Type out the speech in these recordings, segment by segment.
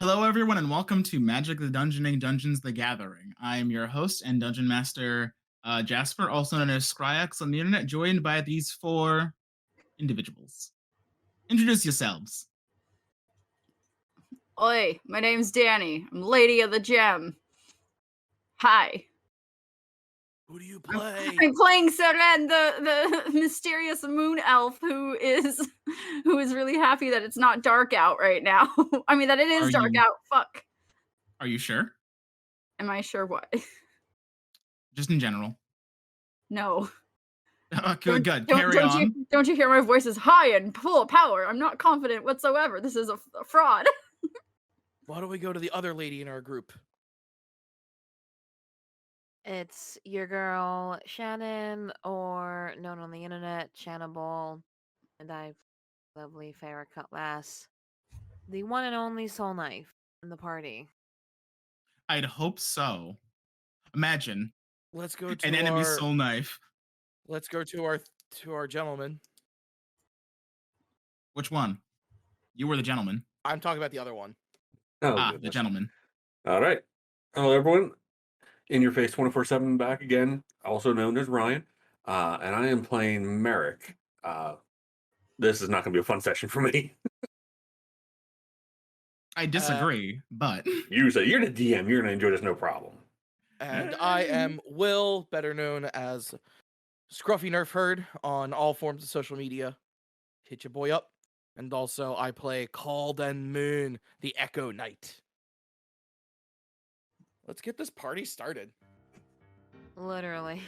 Hello, everyone, and welcome to Magic the Dungeoning Dungeons the Gathering. I am your host and Dungeon Master, Jasper, also known as Scryax on the internet, joined by these four individuals. Introduce yourselves. Oi, my name's Danny. I'm Lady of the Gem. Hi. Who do you play? I'm playing Seren, the mysterious moon elf who is really happy that it's not dark out right now. I mean that it is dark out. Fuck. Are you sure? Am I sure what? Just in general. No. Good. Carry on. Don't you hear my voice is high and full of power? I'm not confident whatsoever. This is a fraud. Why don't we go to the other lady in our group? It's your girl Shannon, or known on the internet, Shannable, and I've lovely Farrah Cutlass, the one and only Soul Knife in the party. I'd hope so. Imagine. Let's go to an enemy Soul Knife. Let's go to our gentleman. Which one? You were the gentleman. I'm talking about the other one. Oh, the gentleman. All right. Hello, everyone. In Your Face 24/7 back again, also known as Ryan. And I am playing Merrick. This is not going to be a fun session for me. I disagree, but... You say you're the DM. You're going to enjoy this no problem. And I am Will, better known as Scruffy Nerf Herd on all forms of social media. Hit your boy up. And also, I play Calden Moon, the Echo Knight. Let's get this party started. Literally.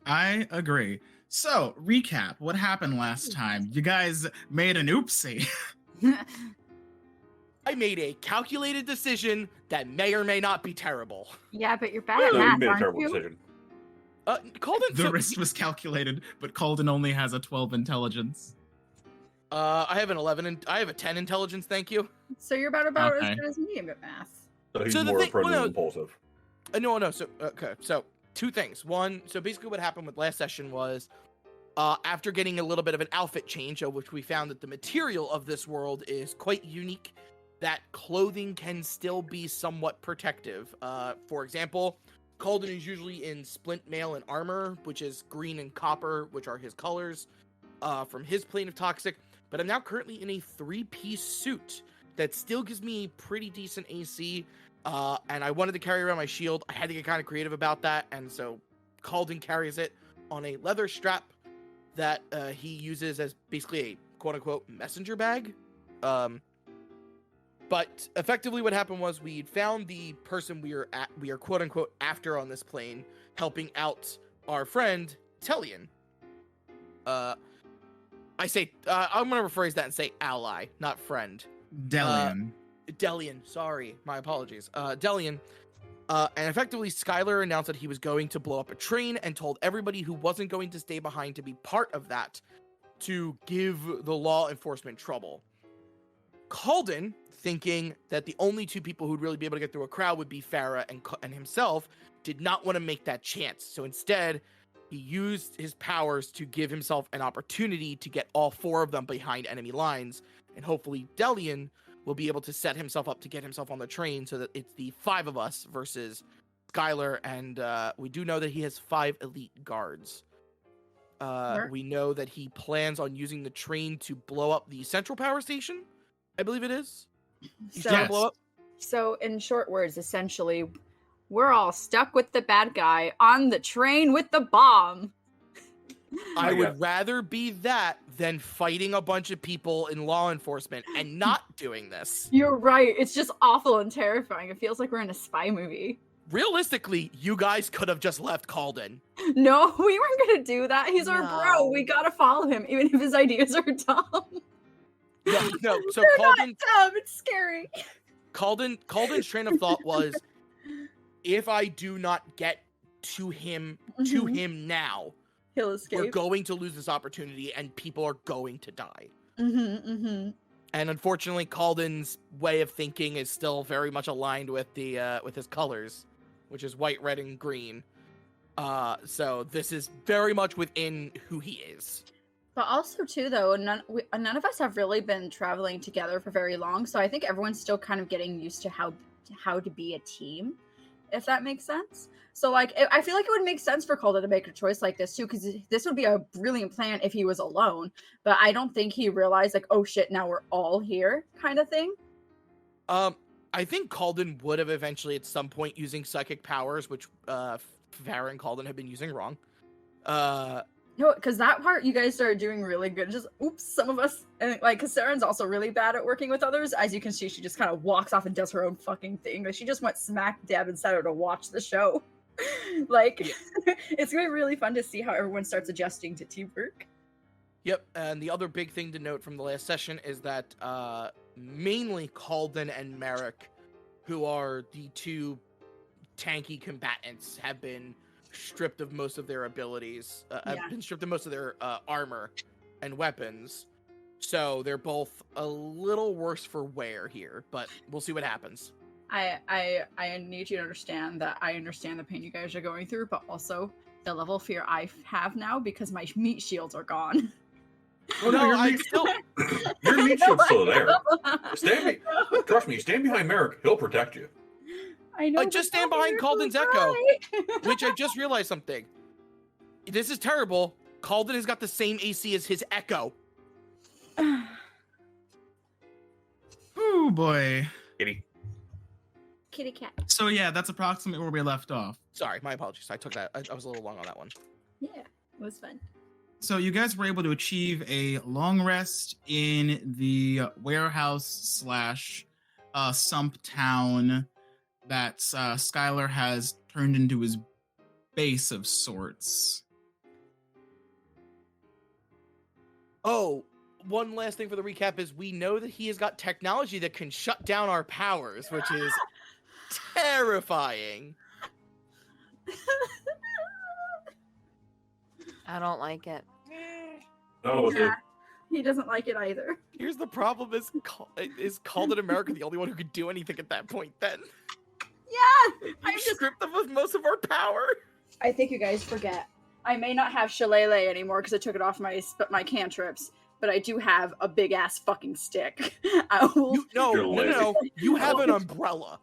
I agree. So, recap. What happened last time? You guys made an oopsie. I made a calculated decision that may or may not be terrible. Yeah, but you're bad at No, you math, made a aren't terrible you? decision. Calden, The risk was calculated, but Calden only has a 12 intelligence. I have an 11 and I have a 10 intelligence, thank you. So you're about Okay. as good as me at math. So he's So the more thing- prone well, to no. impulsive. No. So okay. So two things. One. So basically, what happened with last session was, after getting a little bit of an outfit change, of which we found that the material of this world is quite unique, that clothing can still be somewhat protective. For example, Calden is usually in splint mail and armor, which is green and copper, which are his colors, from his plane of toxic. But I'm now currently in a 3-piece suit that still gives me pretty decent AC. And I wanted to carry around my shield. I had to get kind of creative about that, and so Calden carries it on a leather strap that he uses as basically a quote-unquote messenger bag. But effectively what happened was we found the person we are quote-unquote after on this plane, helping out our friend, Delion. I'm going to rephrase that and say ally, not friend. Delion. Delion, sorry, my apologies. Delion, and effectively Skylar announced that he was going to blow up a train and told everybody who wasn't going to stay behind to be part of that to give the law enforcement trouble. Calden, thinking that the only two people who'd really be able to get through a crowd would be Farrah and himself, did not want to make that chance. So instead, he used his powers to give himself an opportunity to get all four of them behind enemy lines, and hopefully Delion will be able to set himself up to get himself on the train so that it's the 5 of us versus Skylar, and we do know that he has 5 elite guards. Sure. We know that he plans on using the train to blow up the central power station, I believe it is. He's So- trying to blow up. So, in short words, essentially, we're all stuck with the bad guy on the train with the bomb. I I would got- rather be that than fighting a bunch of people in law enforcement and not doing this. You're right. It's just awful and terrifying. It feels like we're in a spy movie. Realistically, you guys could have just left Calden. No, we weren't gonna do that. He's our bro. No. We gotta follow him, even if his ideas are dumb. No. So They're not Calden, dumb. It's scary. Calden's train of thought was, if I do not get to him now, He'll we're escape. going to lose this opportunity and people are going to die. Mm-hmm. And unfortunately, Calden's way of thinking is still very much aligned with the with his colors, which is white, red, and green. So this is very much within who he is. But also, too, though, none of us have really been traveling together for very long, so I think everyone's still kind of getting used to how to be a team, if that makes sense. So, like, I feel like it would make sense for Calder to make a choice like this, too, because this would be a brilliant plan if he was alone. But I don't think he realized, like, oh, shit, now we're all here kind of thing. I think Calden would have eventually at some point using psychic powers, which Farah and Calden have been using wrong. No, because that part you guys started doing really good. Just oops, some of us, and like, because Saren's also really bad at working with others. As you can see, she just kind of walks off and does her own fucking thing. Like, she just went smack dab inside her to watch the show. Like, yeah. It's gonna be really fun to see how everyone starts adjusting to teamwork. Yep, and the other big thing to note from the last session is that mainly Calden and Merrick, who are the two tanky combatants, have been stripped of most of their abilities, have been stripped of most of their armor and weapons. So they're both a little worse for wear here, but we'll see what happens. I need you to understand that I understand the pain you guys are going through, but also the level of fear I have now because my meat shields are gone. Oh no, your meat shield's still there. Trust me, stand behind Merrick. He'll protect you. I know. Just stand behind Calden's echo, which I just realized something. This is terrible. Calden has got the same AC as his echo. Oh boy. Kitty cat. So yeah, that's approximately where we left off. Sorry, my apologies. I took that. I was a little long on that one. Yeah, it was fun. So you guys were able to achieve a long rest in the warehouse / sump town that Skylar has turned into his base of sorts. Oh, one last thing for the recap is we know that he has got technology that can shut down our powers, which is terrifying. I don't like it. No, Yeah, he doesn't like it either. Here's the problem: is Calden America the only one who could do anything at that point? Then Yeah, I'm stripped them of most of our power. I think you guys forget. I may not have Shillelagh anymore because I took it off my cantrips, but I do have a big ass fucking stick. No. You have an umbrella.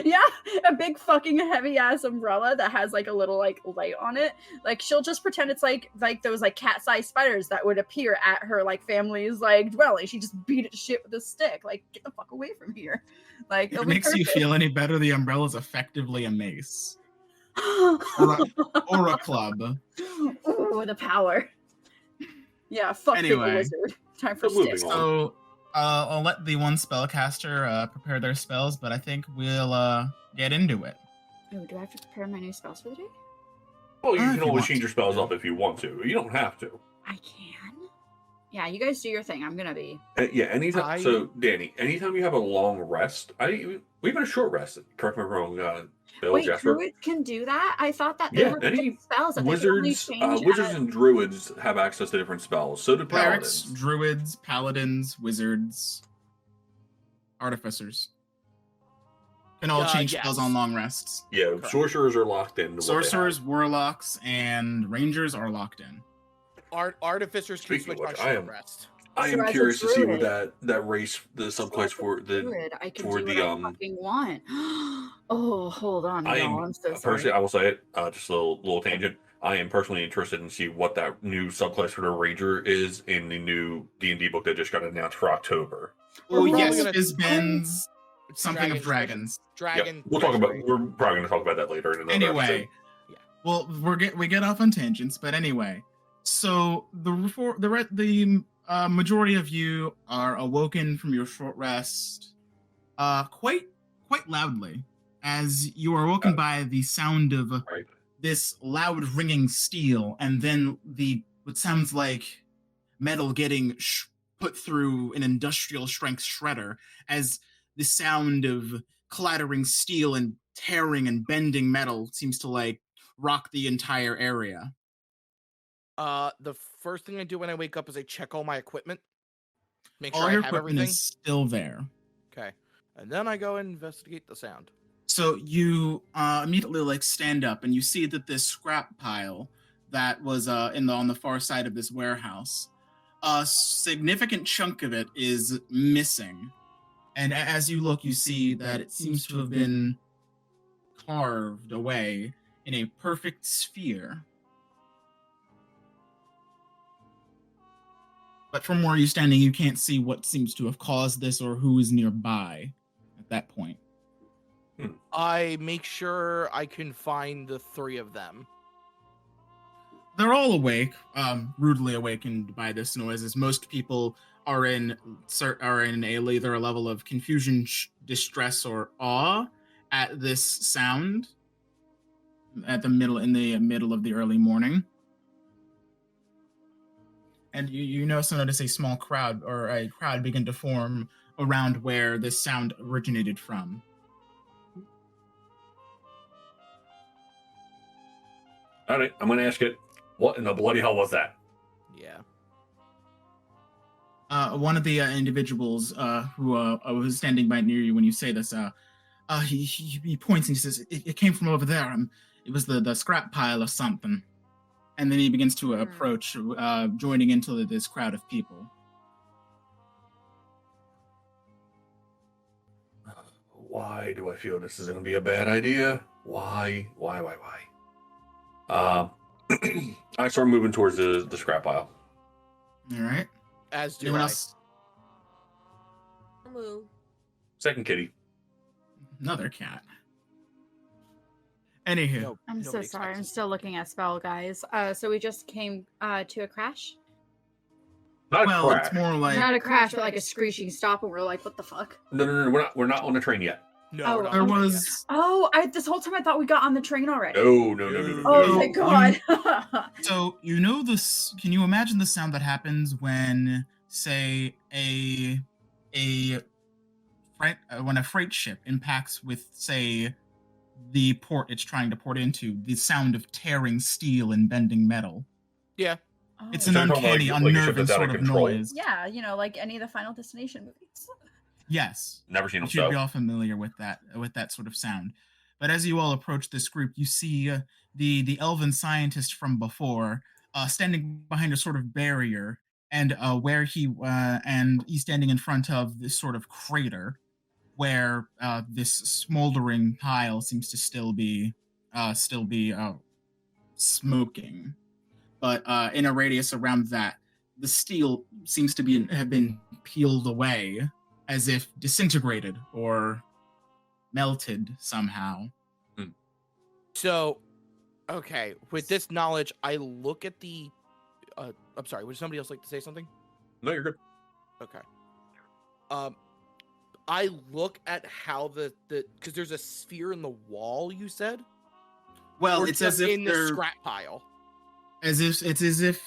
Yeah, a big fucking heavy ass umbrella that has like a little like light on it. Like, she'll just pretend it's like those like cat-sized spiders that would appear at her like family's like dwelling. She just beat it to shit with a stick. Like, get the fuck away from here. Like, If it makes you feel any better, the umbrella is effectively a mace. or a club. Ooh, the power. Yeah, fuck Anyway, the wizard. Time for moving sticks. on. So I'll let the one spellcaster prepare their spells, but I think we'll get into it. Oh, do I have to prepare my new spells for the day? Well, you If can you always want change to. your spells up if you want to. You don't have to. I can. Yeah, you guys do your thing. I'm gonna be. Yeah, anytime. So, Danny, anytime you have a long rest, we even a short rest. Correct me if I'm wrong. Bill, Wait, Jasper. druids can do that? I thought that they were any spells that they could only wizards, change wizards and druids have access to different spells. So do Clerics, paladins. druids, paladins, wizards, artificers can all change Yes. spells on long rests. Yeah, Correct. sorcerers are locked in. Sorcerers, warlocks, and rangers are locked in. Artificers can Speaking switch of on which, I short am- rest. I So am as a curious to see what druid- that race, the subclass for the. Druid, I can for do the, what I fucking want. Oh, hold on, I y'all. am I'm so personally, sorry. I will say it. Just a little tangent. I am personally interested in see what that new subclass for the ranger is in the new D&D book that just got announced for October. Oh We're yes, gonna- Fizbin's It's something of dragons. Dragon. Yep. We'll talk about. treachery. We're probably going to talk about that later in another Anyway, episode. Yeah. well, we get off on tangents, but anyway, so the majority of you are awoken from your short rest, quite loudly, as you are awoken by the sound of Right. this loud ringing steel, and then what sounds like metal getting put through an industrial strength shredder, as the sound of clattering steel and tearing and bending metal seems to like rock the entire area. The first thing I do when I wake up is I check all my equipment. Make All sure I your have equipment everything. is still there. Okay. And then I go and investigate the sound. So you immediately like stand up and you see that this scrap pile that was on the far side of this warehouse. A significant chunk of it is missing, and as you look, you see that it seems to have been carved away in a perfect sphere. But from where you're standing, you can't see what seems to have caused this or who is nearby at that point. I make sure I can find the three of them. They're all awake, rudely awakened by this noise, as most people are in either a level of confusion, distress, or awe at this sound in the middle of the early morning. And you notice a small crowd begin to form around where this sound originated from. All right, I'm going to ask it. What in the bloody hell was that? Yeah. One of the individuals who was standing by near you when you say this, he points and he says, "It came from over there. It was the scrap pile or something." And then he begins to approach, joining into this crowd of people. Why do I feel this is going to be a bad idea? Why? I start moving towards the scrap pile. All right. As do Anyone I. else? I'll move. Second kitty. Another cat. Anywho. No, I'm so nobody sorry. I'm expects us. still looking at spell, guys. So we just came to a crash. Not a Well, crash. it's more like Not a crash, but like a screeching stop, and we're like, "What the fuck?" No. We're not on the train yet. No, Oh, we're not there doing it was. Oh, this whole time I thought we got on the train already. No. Oh, No, thank God. So you know this. Can you imagine the sound that happens when, say, when a freight ship impacts with, say, the port it's trying to port into? The sound of tearing steel and bending metal. Yeah. It's Oh. an So you're talking about uncanny, like a ship unnerving that's out of sort of control? noise. Yeah, like any of the Final Destination movies. Yes. Never seen You them. should be So all familiar with that sort of sound. But as you all approach this group, you see the elven scientist from before standing behind a sort of barrier, and he's standing in front of this sort of crater where this smoldering pile seems to still be smoking. But in a radius around that, the steel seems to have been peeled away, as if disintegrated or melted somehow. So, okay, with this knowledge, I look at the. I'm sorry. Would somebody else like to say something? no, you're good. Okay. I look at how the because there's a sphere in the wall. You said. Well, Or it's just as if in the they're scrap pile. as if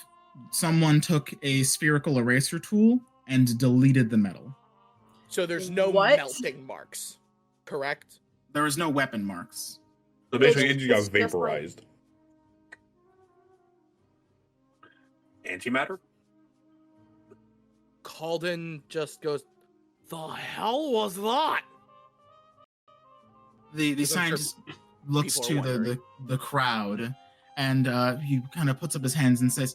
someone took a spherical eraser tool and deleted the metal. So there's no What? melting marks. Correct. There is no weapon marks. So basically, it It's just got just like- vaporized. Antimatter? Calden just goes, "The hell was that?" The Because I'm sure scientist looks people are to wondering. the crowd, and he kind of puts up his hands and says,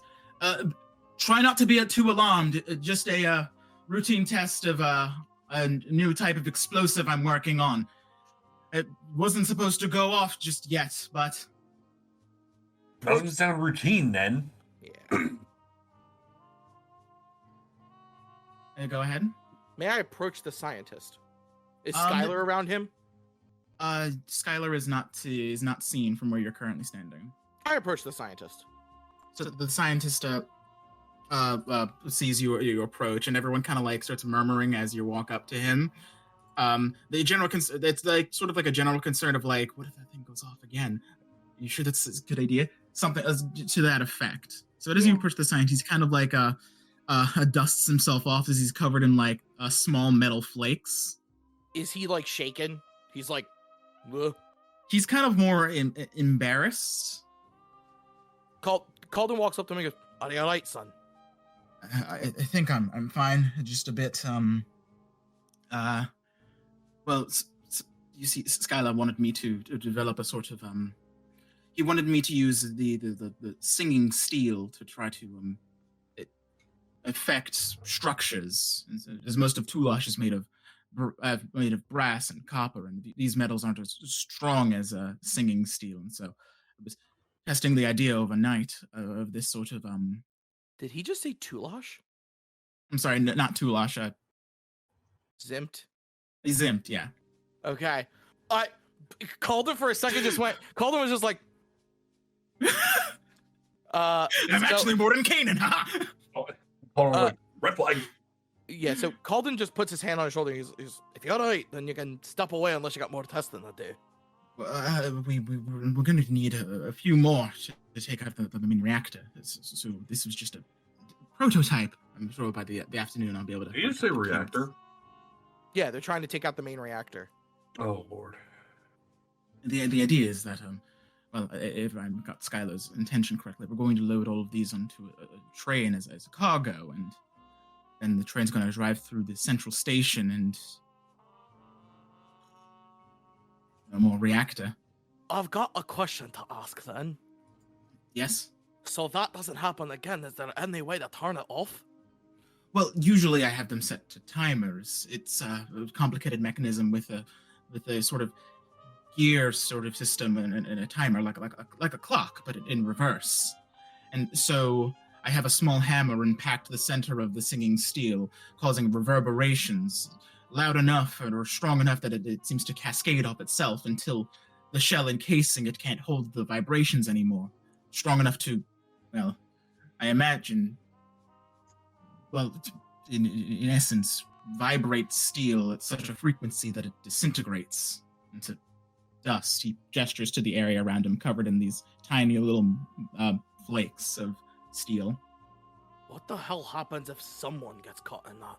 "Try not to be too alarmed. Just a routine test of a new type of explosive I'm working on. It wasn't supposed to go off just yet, but Doesn't sound routine then. Yeah. go ahead." May I approach the scientist? Is Um, Skylar around him? Skylar is not seen from where you're currently standing. I approach the scientist. So the scientist sees you approach, and everyone kind of like starts murmuring as you walk up to him. The general it's like sort of like a general concern of like, what if that thing goes off again? Are you sure that's a good idea? Something to that effect. So as you approach the scientist, he's kind of like dusts himself off as he's covered in like small metal flakes. Is he like shaken? He's like, "Ugh." He's kind of more embarrassed. Calden walks up to him and goes, "Are you alright, son?" I think I'm fine. Just a bit well, you see, Skylar wanted me to develop a sort of he wanted me to use the singing steel to try to affect structures, as most of Tulash is made of brass and copper, and these metals aren't as strong as singing steel. And so I was testing the idea overnight of this sort of Did he just say Tulash? I'm sorry, not Tulash. Zimt. Zimt, yeah. Okay. Calden for a second just went. Calden was just like. I'm actually more than Kanan, huh? Red flag. Yeah, so Calden just puts his hand on his shoulder. He's if you're alright, then you can step away unless you got more testing to do. We're going to need a few more to take out the main reactor. So this was just a prototype. I'm sure by the afternoon I'll be able to. Did you say reactor? Yeah, they're trying to take out the main reactor. Oh lord. The idea is that well, if I got Skylar's intention correctly, we're going to load all of these onto a train as a cargo, and then the train's going to drive through the central station and no more reactor. I've got a question to ask then. Yes? So that doesn't happen again. Is there any way to turn it off? Well, usually I have them set to timers. It's a complicated mechanism with a sort of gear sort of system and a timer, like a clock, but in reverse. And so I have a small hammer impact the center of the singing steel, causing reverberations loud enough or strong enough that it seems to cascade off itself until the shell encasing it can't hold the vibrations anymore. Strong enough to, well, I imagine, well, in essence, vibrate steel at such a frequency that it disintegrates into dust. He gestures to the area around him, covered in these tiny little flakes of steel. What the hell happens if someone gets caught in that?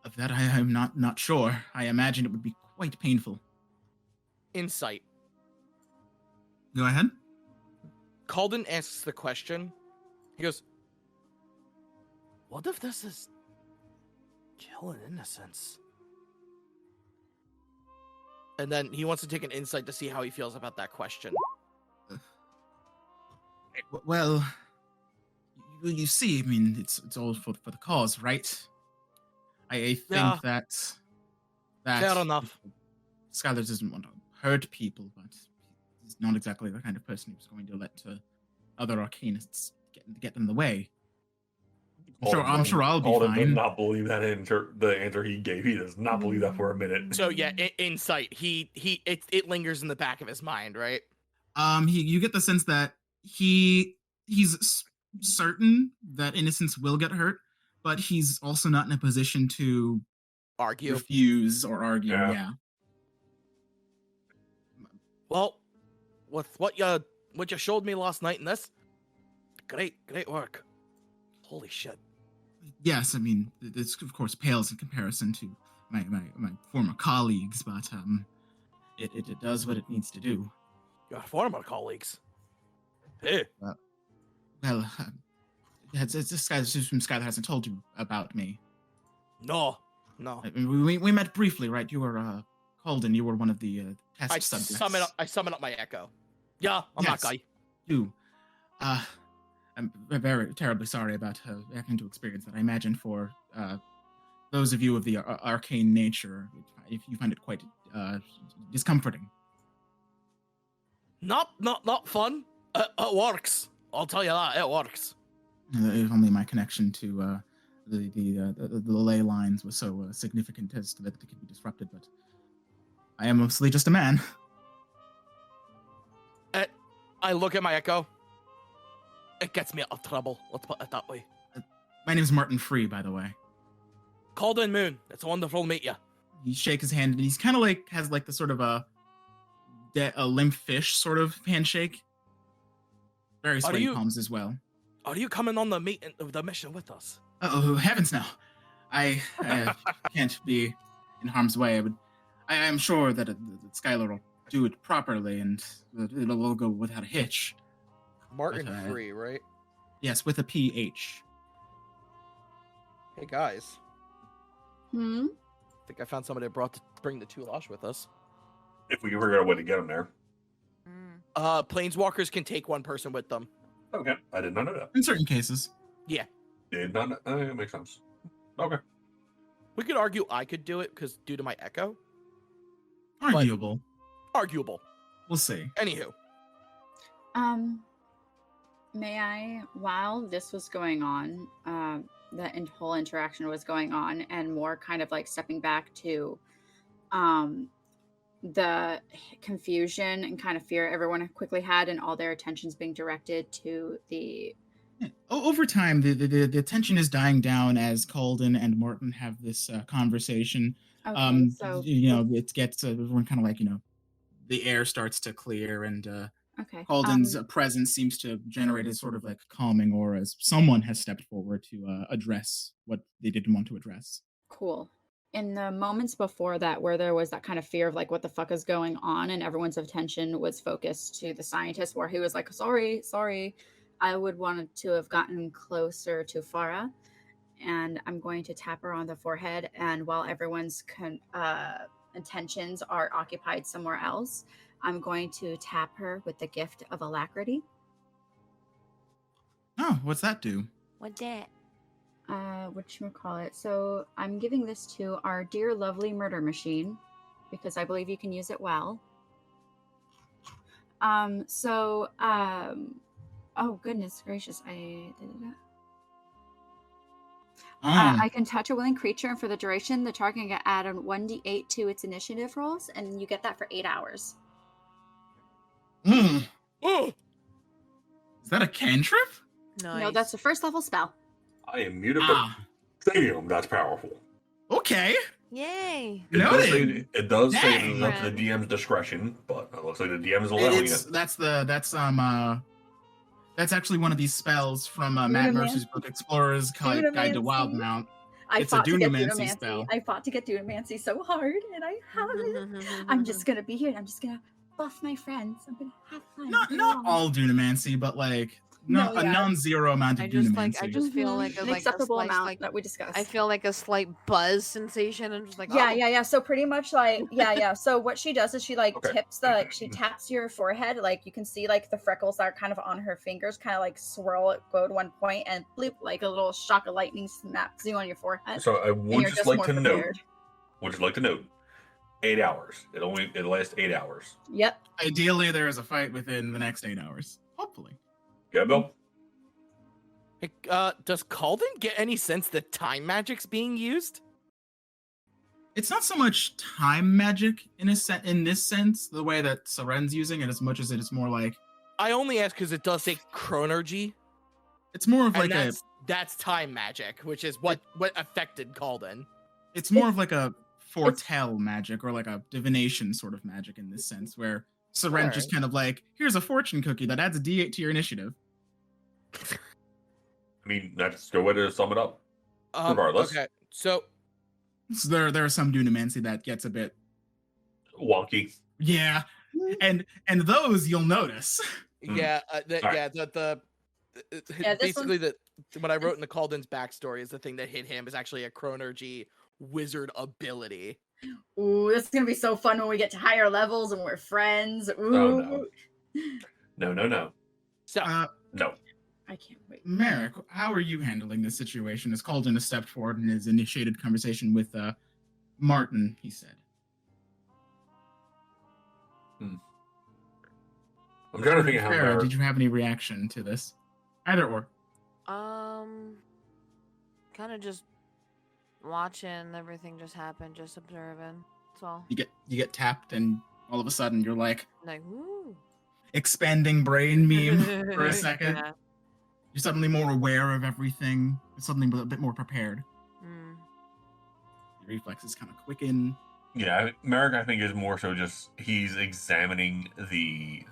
Of that, I'm not sure. I imagine it would be quite painful. Insight. Go ahead. Calden asks the question. He goes, what if this is killing innocence? And then he wants to take an insight to see how he feels about that question. Well, you see, I mean, it's all for the cause, right? I think that fair enough. Skylar doesn't want to hurt people, but he's not exactly the kind of person who's going to let other arcanists get in the way. I'm sure I'll be Alden fine. does not believe that answer. The answer he gave, he does not believe that for a minute. So yeah, insight. It lingers in the back of his mind, right? You get the sense that he's certain that innocence will get hurt, but he's also not in a position to Argue. refuse or argue. Yeah. Well, with what you showed me last night in this, great work. Holy shit. Yes, I mean, this of course pales in comparison to my former colleagues, but it does what it needs to do. Your former colleagues? Hey. Well, this guy from Skylar hasn't told you about me. No. I mean, we met briefly, right? You were Calden. You were one of the test subjects. I summon up my echo. Yeah, I'm that guy. You. I'm very terribly sorry about having to experience that. I imagine for those of you of the arcane nature, if you find it quite discomforting. Not fun. It works. I'll tell you that. It works. If only my connection to the ley lines was so significant as to that it could be disrupted, but I am mostly just a man. I look at my echo. It gets me out of trouble. Let's put it that way. My name is Martin Free, by the way. Calden Moon. It's wonderful to meet you. You shake his hand, and he's kind of has the sort of a limp fish sort of handshake. Very sweaty palms as well. Are you coming on the mission with us? Oh heavens no! I can't be in harm's way. I am sure that Skylar will do it properly, and it'll go without a hitch. Martin Free, right? Yes, with a PH. Hey guys. Hmm? I think I found somebody to bring the Tulash with us. If we can figure out a way to get him there. Planeswalkers can take one person with them. Okay, I did not know that. In certain cases. Did not know. It makes sense. Okay. We could argue I could do it because due to my echo. Arguable. Arguable. We'll see. Anywho. May I, while this was going on, the whole interaction was going on, and more kind of like stepping back to the confusion and kind of fear everyone quickly had, and all their attentions being directed to the... Yeah. Over time, the tension is dying down as Calden and Martin have this conversation. Okay, so... it gets everyone kind of like, the air starts to clear, and Okay. Calden's presence seems to generate a sort of like calming aura as someone has stepped forward to address what they didn't want to address. Cool. In the moments before that, where there was that kind of fear of like, what the fuck is going on, and everyone's attention was focused to the scientist, where he was like, sorry, I would want to have gotten closer to Farah, and I'm going to tap her on the forehead, and while everyone's intentions are occupied somewhere else, I'm going to tap her with the gift of Alacrity. Oh, what's that do? What that? Whatchamacallit. So I'm giving this to our dear lovely murder machine, because I believe you can use it well. Oh goodness gracious, I can touch a willing creature, and for the duration, the target can add on 1d8 to its initiative rolls, and you get that for 8 hours. Mm. Oh, Is that a cantrip? Nice. No, that's a first level spell. I am mutable. Damn, that's powerful. Okay. Yay. It does say Dang. it is up to the DM's discretion, but it looks like the DM is allowing it. That's actually one of these spells from Matt Mercer's book, Explorer's Guide to Wildmount. It's a Dunamancy spell. I fought to get Dunamancy so hard, and I have it. I'm just gonna be here, and I'm just gonna buff my friends. I'm gonna have fun. Not all Dunamancy, but like a non-zero amount of Dunamancy. I just feel like an acceptable amount that we discussed. I feel like a slight buzz sensation, and just like yeah. So pretty much like So what she does is she she taps your forehead, like you can see like the freckles that are kind of on her fingers, kind of like swirl it, go to one point, and bloop, like a little shock of lightning snaps you on your forehead. So I would just like to note. 8 hours. It'll last 8 hours. Yep. Ideally, there is a fight within the next 8 hours. Hopefully. Yeah, Bill. Hey, does Calden get any sense that time magic's being used? It's not so much time magic in this sense, the way that Seren's using it, as much as it is more like. I only ask because it does say chronergy. It's more of like that's time magic, which is what affected Calden. It's more of like a foretell magic, or like a divination sort of magic in this sense, where Seren just kind of like, here's a fortune cookie that adds a d8 to your initiative. I mean, that's a good way to sum it up. Regardless. Okay, so there are some Dunamancy that gets a bit wonky. Yeah, and those you'll notice. Yeah, basically what I wrote in the Calden's backstory is the thing that hit him is actually a chronergy wizard ability. Ooh, this is gonna be so fun when we get to higher levels and we're friends. Ooh. Oh, no. So, no. I can't wait. Merrick, how are you handling this situation? As Calden has stepped forward and has initiated conversation with Martin, he said. I'm trying to think of how Farah, did you have any reaction to this? Either or. Kind of just watching everything just happen, just observing. That's all. You get tapped, and all of a sudden you're like ooh. Expanding brain meme for a second. Yeah. You're suddenly more aware of everything. You're suddenly a bit more prepared. Your reflexes kind of quicken. Yeah, Merrick, I think, is more so just he's examining the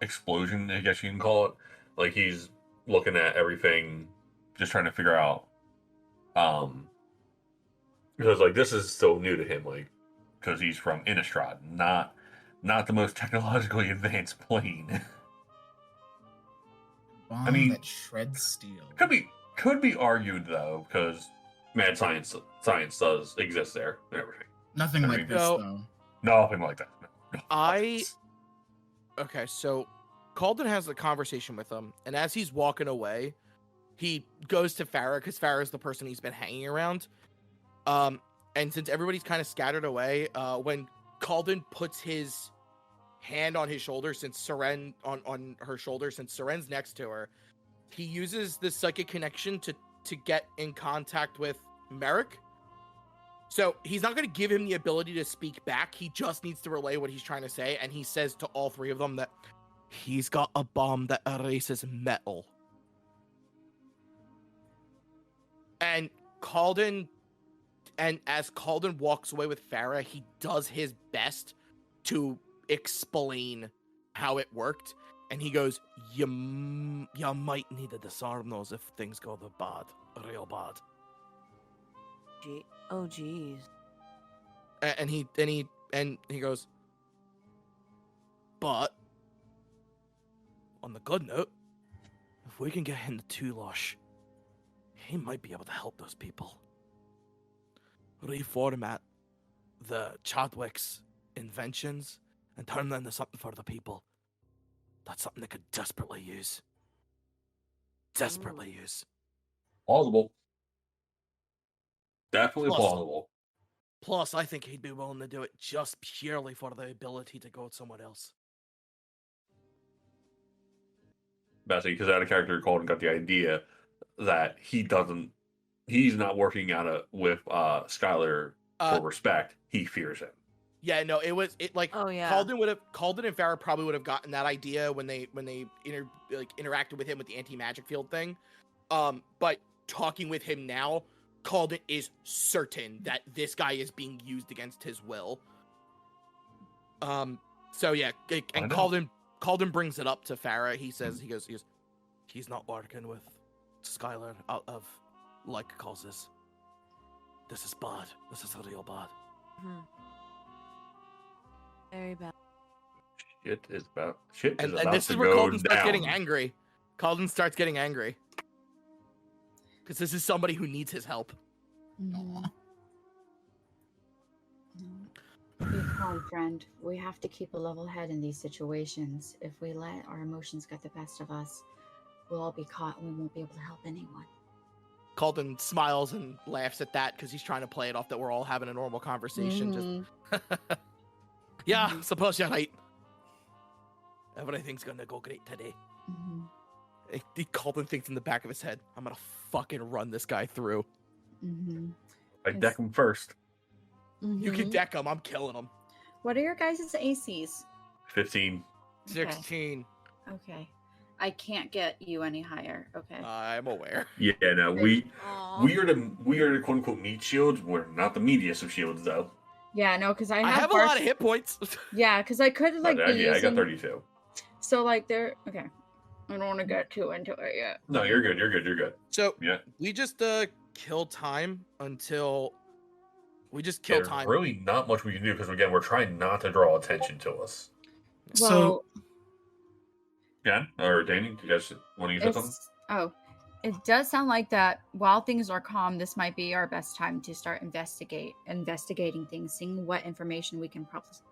explosion, I guess you can call it. Like, he's looking at everything, just trying to figure out. Because, like, this is still new to him, like, because he's from Innistrad, not the most technologically advanced plane. I mean, that shreds steel. Could be argued though, because mad science does exist there and everything. Nothing like this, though. Nothing like that. No. Okay, so Calden has a conversation with him, and as he's walking away, he goes to Farah because Farah is the person he's been hanging around. And since everybody's kind of scattered away, when Calden puts his hand on his shoulder, since Seren on her shoulder, since Seren's next to her, he uses this psychic connection to get in contact with Merrick. So he's not going to give him the ability to speak back. He just needs to relay what he's trying to say, and he says to all three of them that he's got a bomb that erases metal. And as Calden walks away with Farah, he does his best to explain how it worked. And he goes, you might need to disarm those if things go real bad. Oh, jeez. And he goes, but on the good note, if we can get him to Tulosh, he might be able to help those people. Reformat the Chadwick's inventions and turn them into something for the people. That's something they could desperately use. Desperately use. Plausible. Definitely plausible. Plus, I think he'd be willing to do it just purely for the ability to go with someone else. Basically, because out of character, Calden got the idea that he's not working on it with Skylar for respect. He fears him. Yeah, no, Oh, yeah. Calden and Farah probably would have gotten that idea when they interacted with him with the anti-magic field thing. But talking with him now, Calden is certain that this guy is being used against his will. So yeah, and Calden brings it up to Farah. He says, he goes, he's not working with Skylar out of like causes. This is bad. This is real bad. Hmm. Very bad. Shit is about And to this is where go Calden starts down. getting angry. Calden starts getting angry. Because this is somebody who needs his help. Mhm. Be calm, friend. We have to keep a level head in these situations. If we let our emotions get the best of us, we'll all be caught and we won't be able to help anyone. Calden smiles and laughs at that because he's trying to play it off that we're all having a normal conversation. Mhm. Just yeah, suppose you're right. Everything's gonna go great today. Mhm. Calden thinks in the back of his head, I'm gonna fucking run this guy through. Mhm. I deck him first. You can Mhm. deck him, I'm killing him. What are your guys' ACs? 15. 16. Okay. I can't get you any higher. Okay. I'm aware. Yeah, no, Aw. we are the quote unquote meat shields. We're not the meatiest of shields though. Yeah, no, because I have a lot of hit points. Yeah, because I could like be Yeah, I got using... 32. So like there. Okay. I don't want to get too into it yet. No, you're good. You're good. So Yeah. we just kill time until There's time. really not much we can do because again, we're trying not to draw attention to us. So Yeah, or Danny, do you guys want to use something? It does sound like that while things are calm, this might be our best time to start investigating things, seeing what information we can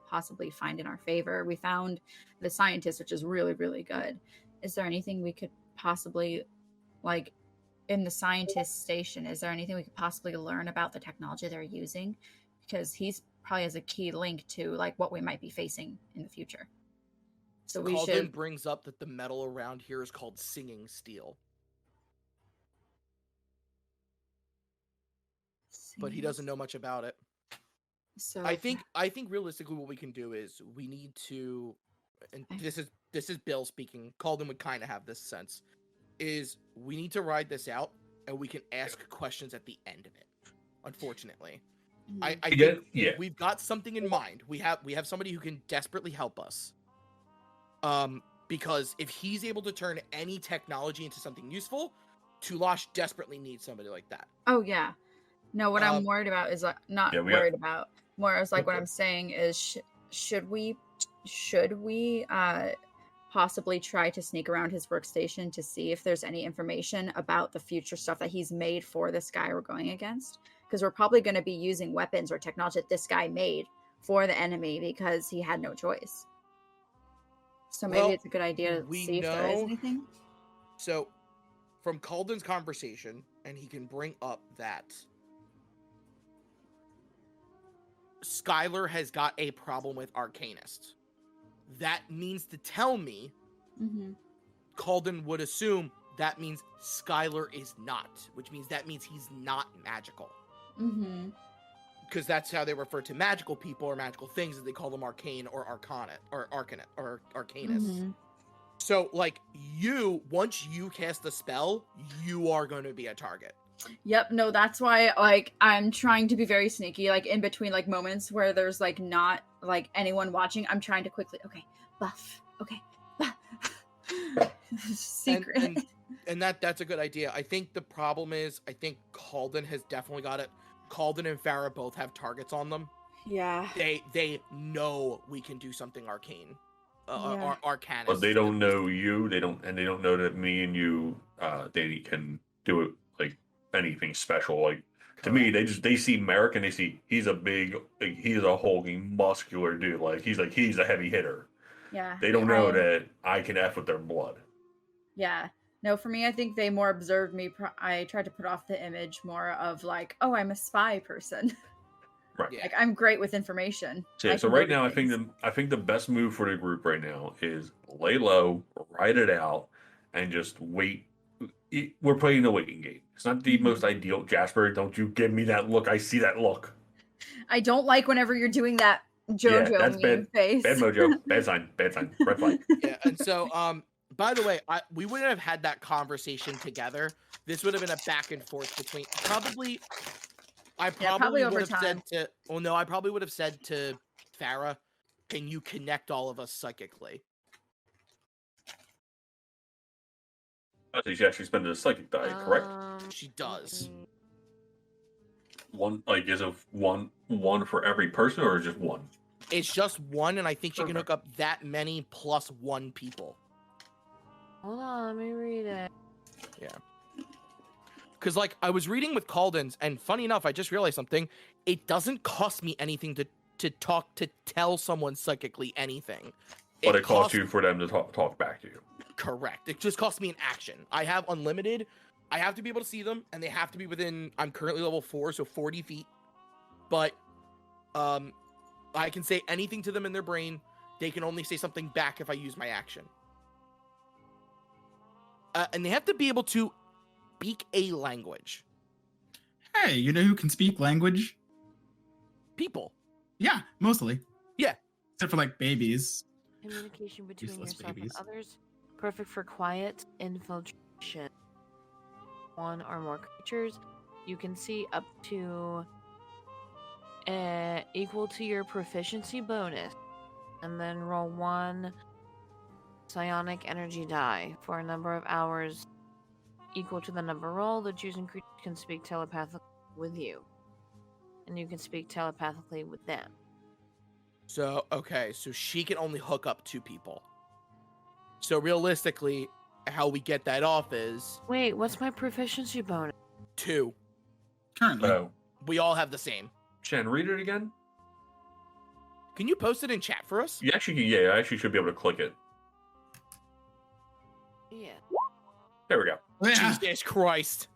possibly find in our favor. We found the scientist, which is really, really good. Is there anything we could possibly, like, in the scientist station, is there anything we could possibly learn about the technology they're using? Because he's probably has a key link to, like, what we might be facing in the future. So we Calden should... brings up that the metal around here is called singing steel. But he doesn't know much about it. So I think realistically what we can do is we need to, and this is Bill speaking. Calden would kind of have this sense, is we need to ride this out and we can ask questions at the end of it. Unfortunately, I think we've got something in mind. We have somebody who can desperately help us. Because if he's able to turn any technology into something useful, Tulosh desperately needs somebody like that. Oh yeah. No, what I'm worried about is not worried about. More as like what I'm saying is should we possibly try to sneak around his workstation to see if there's any information about the future stuff that he's made for this guy we're going against? Because we're probably going to be using weapons or technology that this guy made for the enemy because he had no choice. So maybe Well, it's a good idea to we see if there is know- anything. So, from Calden's conversation, and he can bring up that Skylar has got a problem with Arcanist. That means to tell me, Mm-hmm. Calden would assume that means Skylar is not, which means that means he's not magical. Mm-hmm. Because that's how they refer to magical people or magical things, is they call them arcane or arcanate or arcanate or arcanist. Mm-hmm. So, like, once you cast a spell, you are going to be a target. Yep, no, that's why, like, I'm trying to be very sneaky, like, in between, like, moments where there's, like, not, like, anyone watching. I'm trying to quickly, okay, buff, okay, buff. Secret. And that's a good idea. I think the problem is, I think Calden has definitely got it. Calden and Farah both have targets on them. Yeah. They know we can do something arcane. Yeah. Arcanist. But they don't know you. They don't know that me and you, they can do it like anything special. Like to me, they see Merrick and they see he's a big, like, he's a hulking, muscular dude. He's a heavy hitter. Yeah. They don't know that I can F with their blood. Yeah. No, for me, I think they more observed me. I tried to put off the image more of, like, oh, I'm a spy person. Right. Yeah. Like, I'm great with information. So, so right now, I think the best move for the group right now is lay low, ride it out, and just wait. We're playing the waiting game. It's not the most ideal. Jasper, don't you give me that look. I see that look. I don't like whenever you're doing that JoJo that's meme face. Bad mojo. Bad sign. Red flag. Yeah, and so, by the way, we wouldn't have had that conversation together. This would have been a back and forth between probably. I probably over would have time. said to. Oh no, I probably would have said to Farah, "Can you connect all of us psychically?" I think she actually spent a psychic die, correct? She does. One, like, is it one for every person, or just one? It's just one, and I think she can Okay. hook up that many plus one people. Hold on, let me read it. Because, like, I was reading with Calden's, and funny enough, I just realized something. It doesn't cost me anything to tell someone psychically anything. But it costs you for them to talk back to you. Correct. It just costs me an action. I have unlimited. I have to be able to see them, and they have to be within. I'm currently level 4, so 40 feet. But, I can say anything to them in their brain. They can only say something back if I use my action. And they have to be able to speak a language. Hey, you know who can speak language? People. Yeah, mostly. Yeah. Except for like babies. Communication between Useless yourself babies. and others. Perfect for quiet infiltration. One or more creatures. You can see up to equal to your proficiency bonus. And then roll one psionic energy die for a number of hours equal to the number rolled. The choosing creature can speak telepathically with you. And you can speak telepathically with them. So, okay, so she can only hook up 2 people. So realistically, how we get that off is Wait, what's my proficiency bonus? 2. Currently. So, We all have the same. Shen, read it again. Can you post it in chat for us? You actually, I actually should be able to click it. Yeah. There we go. Yeah. Jesus Christ.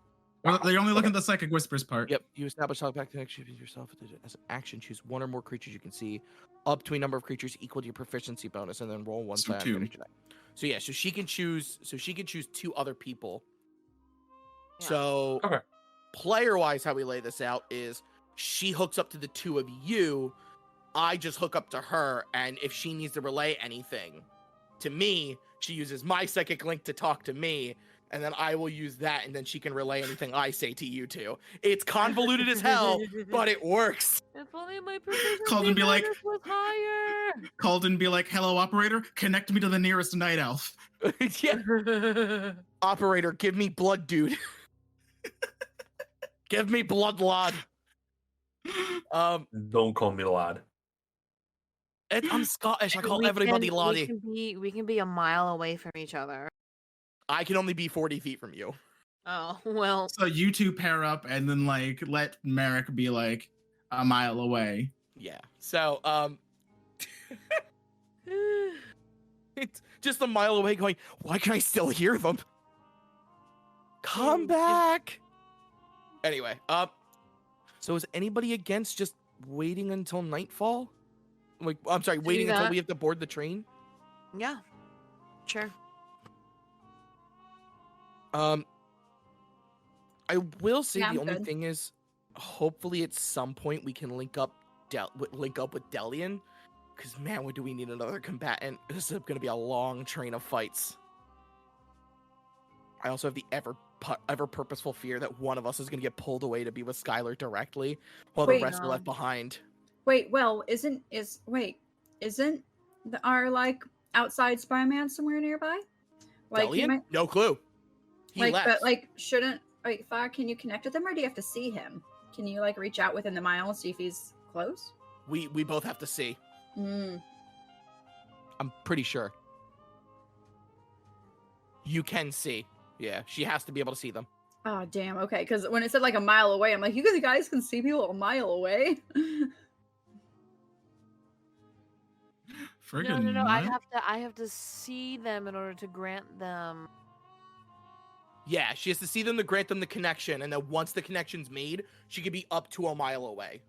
Well, they're only looking at the psychic whispers part. Yep, you establish talkback connection with yourself. As an action, choose 1 or more creatures you can see, up to a number of creatures equal to your proficiency bonus, and then roll 1 So psionic 2. energy die. So yeah, so she can choose 2 other people. Yeah. So Okay. player-wise, how we lay this out is she hooks up to the 2 of you, I just hook up to her, and if she needs to relay anything to me, she uses my psychic link to talk to me, and then I will use that, and then she can relay anything I say to you two. It's convoluted as hell, but it works. If only my proficiency Called and be like- bonus was higher. Called and be like, hello, operator, connect me to the nearest night elf. Yeah. Operator, give me blood, dude. Give me blood, lad. Don't call me lad. I'm Scottish. I call We everybody can- laddie. We can be a mile away from each other. I can only be 40 feet from you. Oh, well. So you two pair up and then like let Merrick be like a mile away. Yeah. So, It's just a mile away going, why can I still hear them? Come back. Anyway, so is anybody against just waiting until nightfall? Like, I'm sorry, waiting until we have to board the train? Yeah. Sure. I will say Yeah, the I'm only good. thing is, hopefully at some point we can link up with Delion, because man, do we need another combatant? This is going to be a long train of fights. I also have the ever purposeful fear that one of us is going to get pulled away to be with Skylar directly, while the rest are left behind. Wait, well, isn't our like outside Spider-Man somewhere nearby? Like Delion? No clue. He left. But like, Fire, can you connect with him, or do you have to see him? Can you like reach out within the mile and see if he's close? We both have to see. Mm. I'm pretty sure. You can see. Yeah, she has to be able to see them. Oh damn. Okay, because when it said like a mile away, I'm like, you guys can see people a mile away. Friggin' No. what? I have to see them in order to grant them. Yeah, she has to see them to grant them the connection, and then once the connection's made, she could be up to a mile away.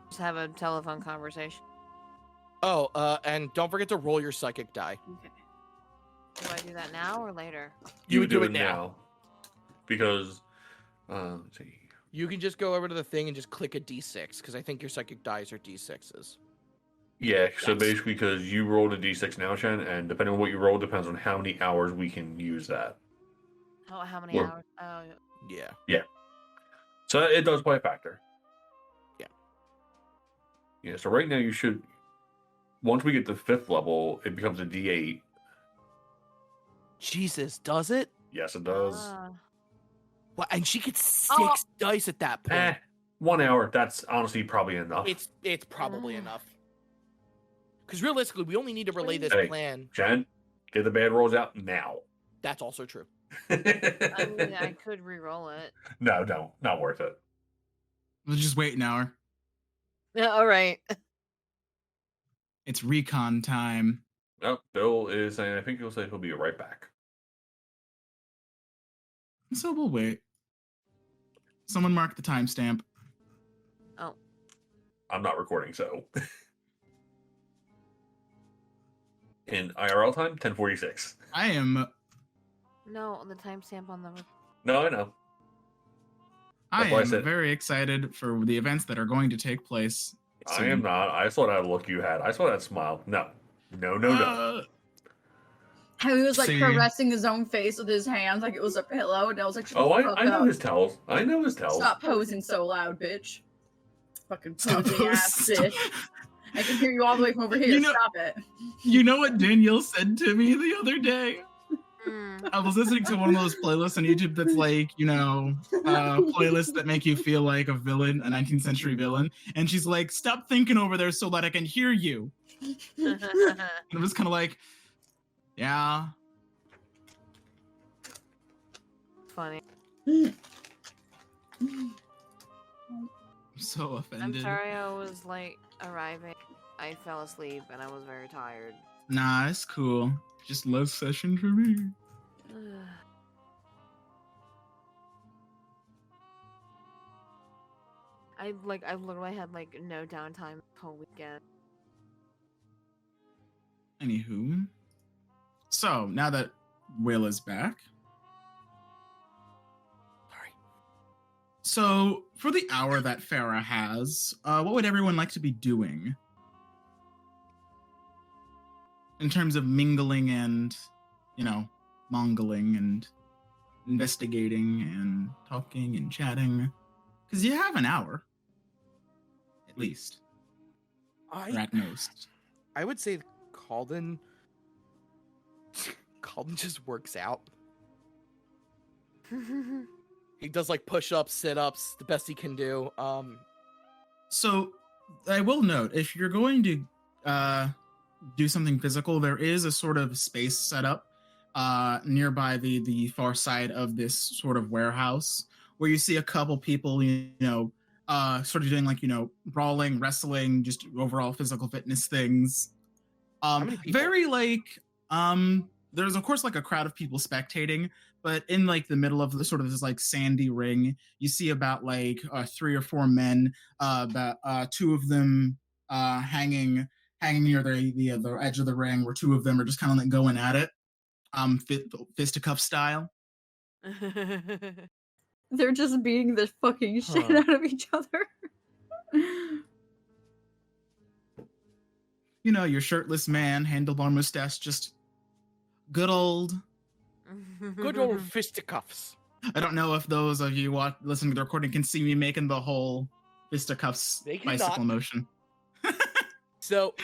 Just have a telephone conversation. Oh, and don't forget to roll your psychic die. Okay. Do I do that now or later? You would do it now. Because, let's see. You can just go over to the thing and just click a D6, because I think your psychic dice are D6s. Yeah, so Yes. basically because you rolled a d6 now, Shen, and depending on what you roll depends on how many hours we can use that. How many hours? Oh, Yeah. So it does play a factor. Yeah. Yeah, so right now you should, once we get to 5th level, it becomes a d8. Jesus, does it? Yes, it does. Well, and she gets 6 dice at that point. 1 hour, that's honestly probably enough. It's probably enough. Because realistically, we only need to relay this Hey. plan. Shen, get the bad rolls out now. That's also true. I mean, I could re-roll it. No, not worth it. We'll just wait an hour. Yeah, all right. It's recon time. Oh, Bill is saying, I think he'll say he'll be right back. So we'll wait. Someone mark the timestamp. Oh. I'm not recording, so. In IRL time, 10:46. I am. No, the timestamp on the. No, I know. I That's why I am said- very excited for the events that are going to take place. I am not. I saw that look you had. I saw that smile. No. How he was like See. caressing his own face with his hands like it was a pillow, and I was like, shut Oh, the fuck I know up. his tells. I know his tells. Stop posing so loud, bitch. Fucking Stop posing ass bitch. I can hear you all the way from over here. You know- Stop it. You know what Danielle said to me the other day? Mm. I was listening to one of those playlists on YouTube that's like, playlists that make you feel like a villain, a 19th century villain. And she's like, stop thinking over there so that I can hear you. And it was kind of like, yeah. Funny. I'm so I'm offended. sorry I was late arriving. I fell asleep and I was very tired. Nah, it's cool. Just low session for me. I literally had like no downtime the whole weekend. Anywho. So, now that Will is back. Sorry. So, for the hour that Farah has, what would everyone like to be doing? In terms of mingling and, mongling and investigating and talking and chatting. Because you have an hour. At least. Or at most. I would say Calden just works out. He does like push-ups, sit-ups, the best he can do. So, I will note, if you're going to do something physical, there is a sort of space set up nearby the far side of this sort of warehouse where you see a couple people, sort of doing like, brawling, wrestling, just overall physical fitness things. many people? Very like there's of course like a crowd of people spectating, but in like the middle of the sort of this like sandy ring, you see about like 3 or 4 men, about 2 of them hanging near the edge of the ring, where 2 of them are just kind of like going at it, fisticuff style. They're just beating the fucking shit Huh. out of each other. You know, your shirtless man, handlebar mustache, just good old. Good old fisticuffs. I don't know if those of you listening to the recording can see me making the whole fisticuffs They bicycle cannot. motion. So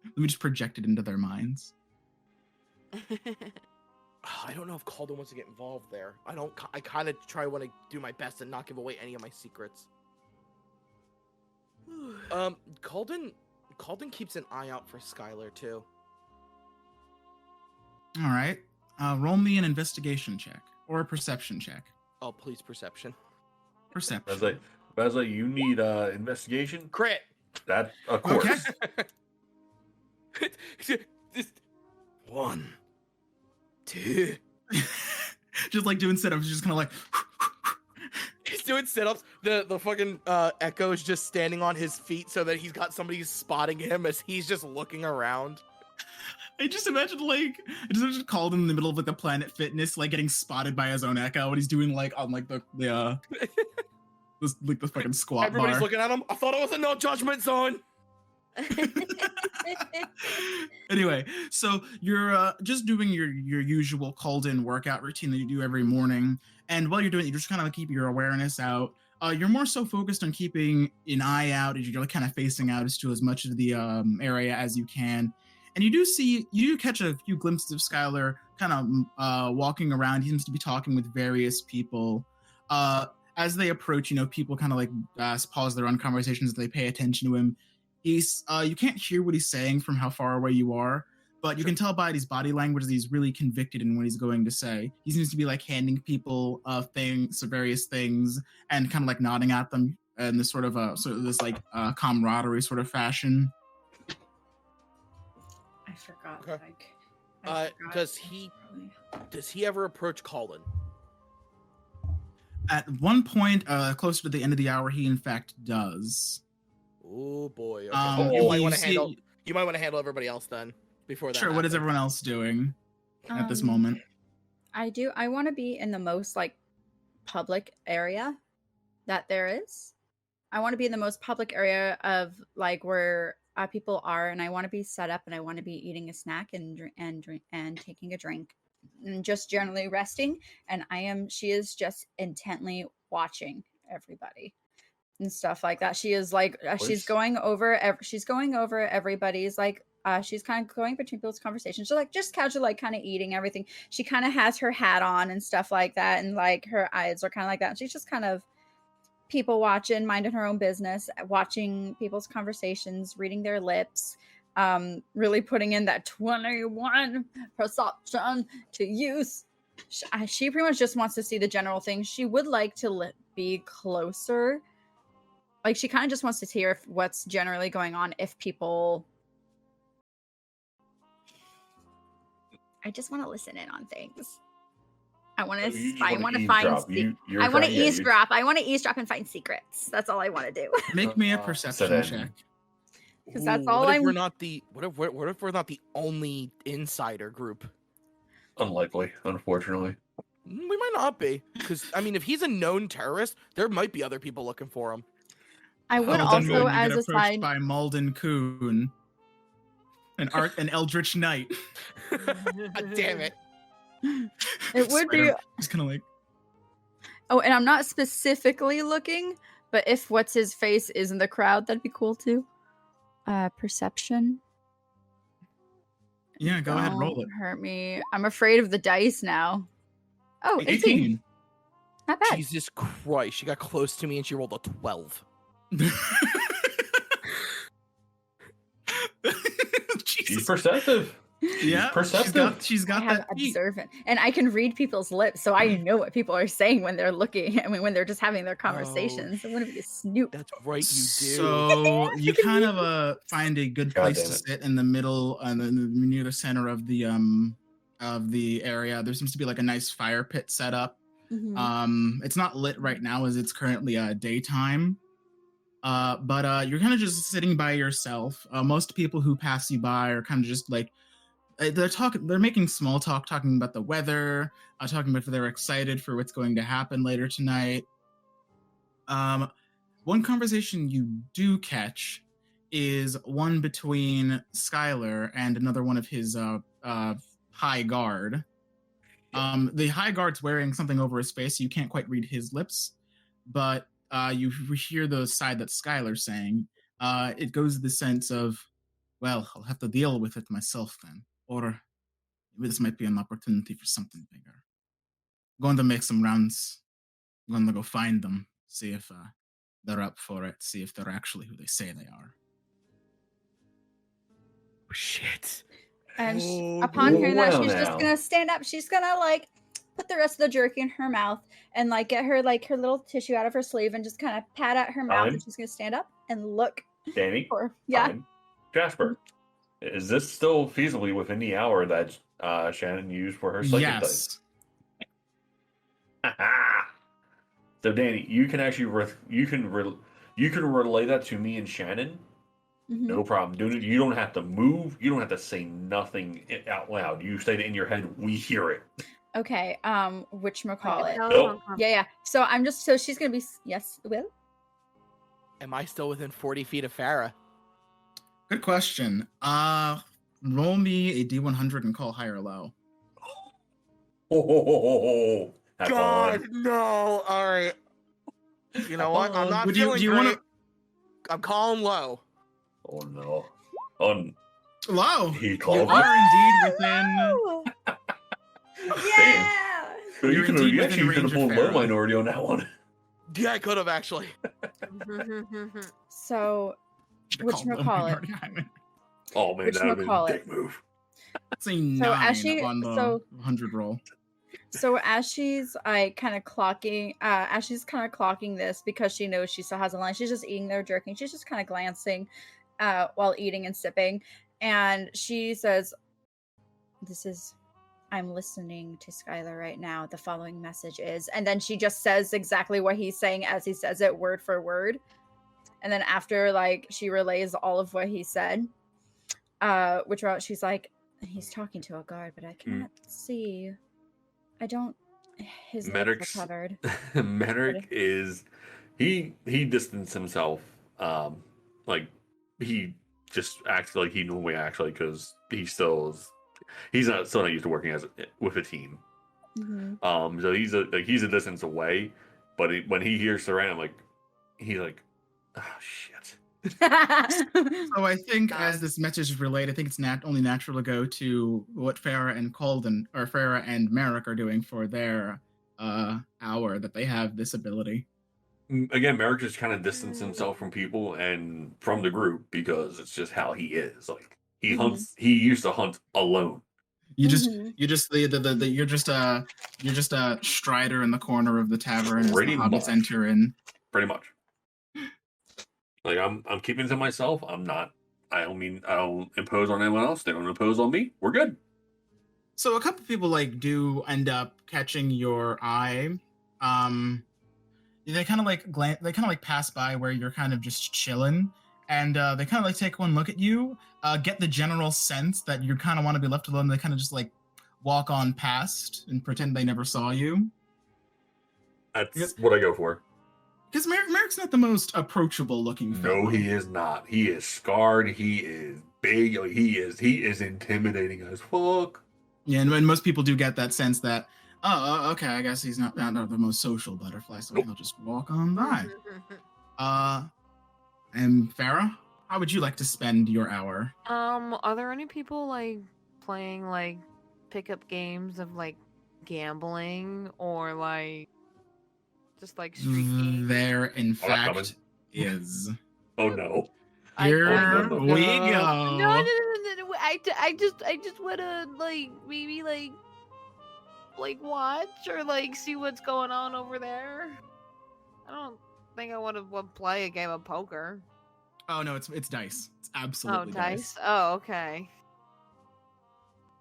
Let me just project it into their minds. I don't know if Calden wants to get involved there. I kind of want to do my best and not give away any of my secrets. Calden keeps an eye out for Skylar too. All right. Roll me an investigation check or a perception check. Oh, please, perception. Perception. Bezla, you need investigation. Crit. That of course. Okay. This 1, 2. Just like doing sit-ups, just kind of like. He's doing sit-ups. The fucking Echo is just standing on his feet so that he's got somebody spotting him as he's just looking around. I just imagine called in the middle of like the Planet Fitness, like getting spotted by his own Echo, and he's doing like on like the fucking squat Everybody's bar. looking at him. I thought it was a no judgment zone. Anyway, so you're just doing your usual called in workout routine that you do every morning, and while you're doing it, you just kind of keep your awareness out. You're more so focused on keeping an eye out as you're kind of facing out as to as much of the area as you can. And you do catch a few glimpses of Skylar kind of walking around. He seems to be talking with various people. As they approach, people kind of like pause their own conversations as they pay attention to him. He's you can't hear what he's saying from how far away you are, but you can tell by his body language that he's really convicted in what he's going to say. He seems to be like handing people various things, and kind of like nodding at them in this sort of this like camaraderie sort of fashion. I forgot. Okay. I forgot. Does he ever approach Calden? At one point, closer to the end of the hour, he in fact does. Oh boy. Okay. You might want to handle everybody else then before that. Sure. What is everyone else doing at this moment? I want to be in the most like public area that there is. I want to be in the most public area of like where people are, and I want to be set up, and I want to be eating a snack and taking a drink, and just generally resting. And she is just intently watching everybody and stuff like that. She is like she's going over everybody's like she's kind of going between people's conversations. So like just casually like kind of eating everything. She kind of has her hat on and stuff like that, and like her eyes are kind of like that. And she's just kind of people watching, minding her own business, watching people's conversations, reading their lips, really putting in that 21 perception to use. She pretty much just wants to see the general thing. She would like to be closer. Like she kind of just wants to hear what's generally going on. If people, I just want to listen in on things. I want to. I want to find. I want to eavesdrop. I want to eavesdrop and find secrets. That's all I want to do. Make me a perception check. Because that's all I'm. What if we're not the only insider group? Unlikely, unfortunately. We might not be, because I mean, if he's a known terrorist, there might be other people looking for him. I would also, as a side, by Malden Coon, an Eldritch Knight. God damn it! It would be just kind of like. Oh, and I'm not specifically looking, but if what's his face is in the crowd, that'd be cool too. Perception. Yeah, go ahead, roll it. Hurt me. I'm afraid of the dice now. Oh, 18. Not bad. Jesus Christ, she got close to me and she rolled a 12. She's perceptive. Yeah, perceptive. she's I got have that peak. observant, and I can read people's lips, so I know what people are saying when they're looking. I mean, when they're just having their conversations. I'm gonna be a snoop. That's right, you do. So you can kind of find a good God place damn to it. sit in the middle, near the center of the area. There seems to be like a nice fire pit set up. It's not lit right now as it's currently daytime. But you're kind of just sitting by yourself. Most people who pass you by are kind of just like they're making small talk, talking about the weather, talking about if they're excited for what's going to happen later tonight. One conversation you do catch is one between Skylar and another one of his high guard. The high guard's wearing something over his face, so you can't quite read his lips, but you hear the side that Skylar's saying. It goes the sense of, well, I'll have to deal with it myself then, or maybe this might be an opportunity for something bigger. Going to make some rounds. I'm going to go find them, see if they're up for it, see if they're actually who they say they are. Shit. And Oh, upon hearing that, well she's just now. gonna stand up. She's gonna like put the rest of the jerky in her mouth and like get her little tissue out of her sleeve and just kind of pat at her mouth. Time. And she's gonna stand up and look Danny, for Time. Jasper, is this still feasibly within the hour that Shannon used for her psychic Yes. dice? So Danny, you can actually you can relay that to me and Shannon. No problem. You don't have to move. You don't have to say nothing out loud. You say it in your head. We hear it. Okay. Whatchamacallit? Nope. Yeah. So she's gonna be yes, Will. Am I still within 40 feet of Farah? Good question. Roll me a D100 and call high or low. Have God, fun. no. All right. You know what? I'm not Would you- feeling do you great. wanna- I'm calling low. Oh no. Low. He You called are indeed within. Yeah. So You're you indeed actually within could have range of pulled low Farah. minority on that one. Yeah, I could have actually. So Should've called low whatchamacallit? minority highway. Oh man, that would have been a Whatchamacallit? dick move. That's a 9 as she- on the so- 100 roll. So as she's kind of clocking this because she knows she still has a line, she's just eating their jerky. She's just kind of glancing while eating and sipping, and she says, I'm listening to Skylar right now. The following message is, and then she just says exactly what he's saying as he says it, word for word. And then after she relays all of what he said, she's like, he's talking to a guard, but I cannot see. I don't. His lips Medic's are covered. Medic is he distanced himself. He just acts like he normally acts because he's still not used to working with a team. So he's a distance away, but when he hears Saran, he's like, oh shit. So I think as this message is relayed, I think it's only natural to go to what Farah and Merrick are doing for their hour that they have this ability. Again, Merrick just kind of distanced himself from people and from the group because it's just how he is. He hunts. He used to hunt alone. You're just a strider in the corner of the tavern as the Pretty hobbits much. enter in. Pretty much. I'm keeping to myself. I don't impose on anyone else. They don't impose on me. We're good. So a couple people do end up catching your eye. They kind of pass by where you're kind of just chilling, and they kind of take one look at you, get the general sense that you kind of want to be left alone. They kind of just walk on past and pretend they never saw you. That's what I go for. Because Merrick's not the most approachable looking fellow. No, he is not. He is scarred. He is big. He is intimidating as fuck. Yeah, and most people do get that sense that, okay, I guess he's not the most social butterfly, so he'll just walk on by. And Farah, how would you like to spend your hour? Are there any people playing pickup games of gambling or just street games? There, in coming. fact, is. Oh no. Here no. we go. No. I just wanna like maybe like watch or like see what's going on over there. I don't think I want to play a game of poker. Oh no, it's dice. It's Oh, absolutely dice. Oh, okay.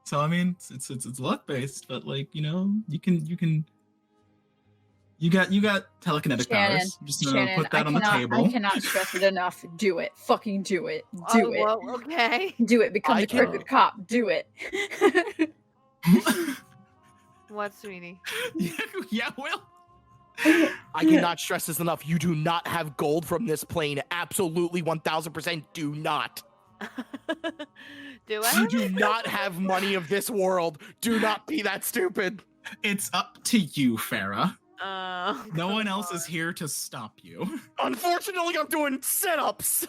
So I mean, it's luck based, but like you got telekinetic Shannon, powers. I'm just gonna Shannon, put that on the I table. cannot stress it enough. Do it. Fucking do it. Do Oh, it. well, okay. Do it. Become I the can- crooked cop. Do it. What, sweetie? Yeah, Will. I cannot stress this enough. You do not have gold from this plane. Absolutely 1000% do not. Do I? You have do it? not have money of this world. Do not be that stupid. It's up to you, Farah. No one come else is on. here to stop you. Unfortunately, I'm doing sit-ups.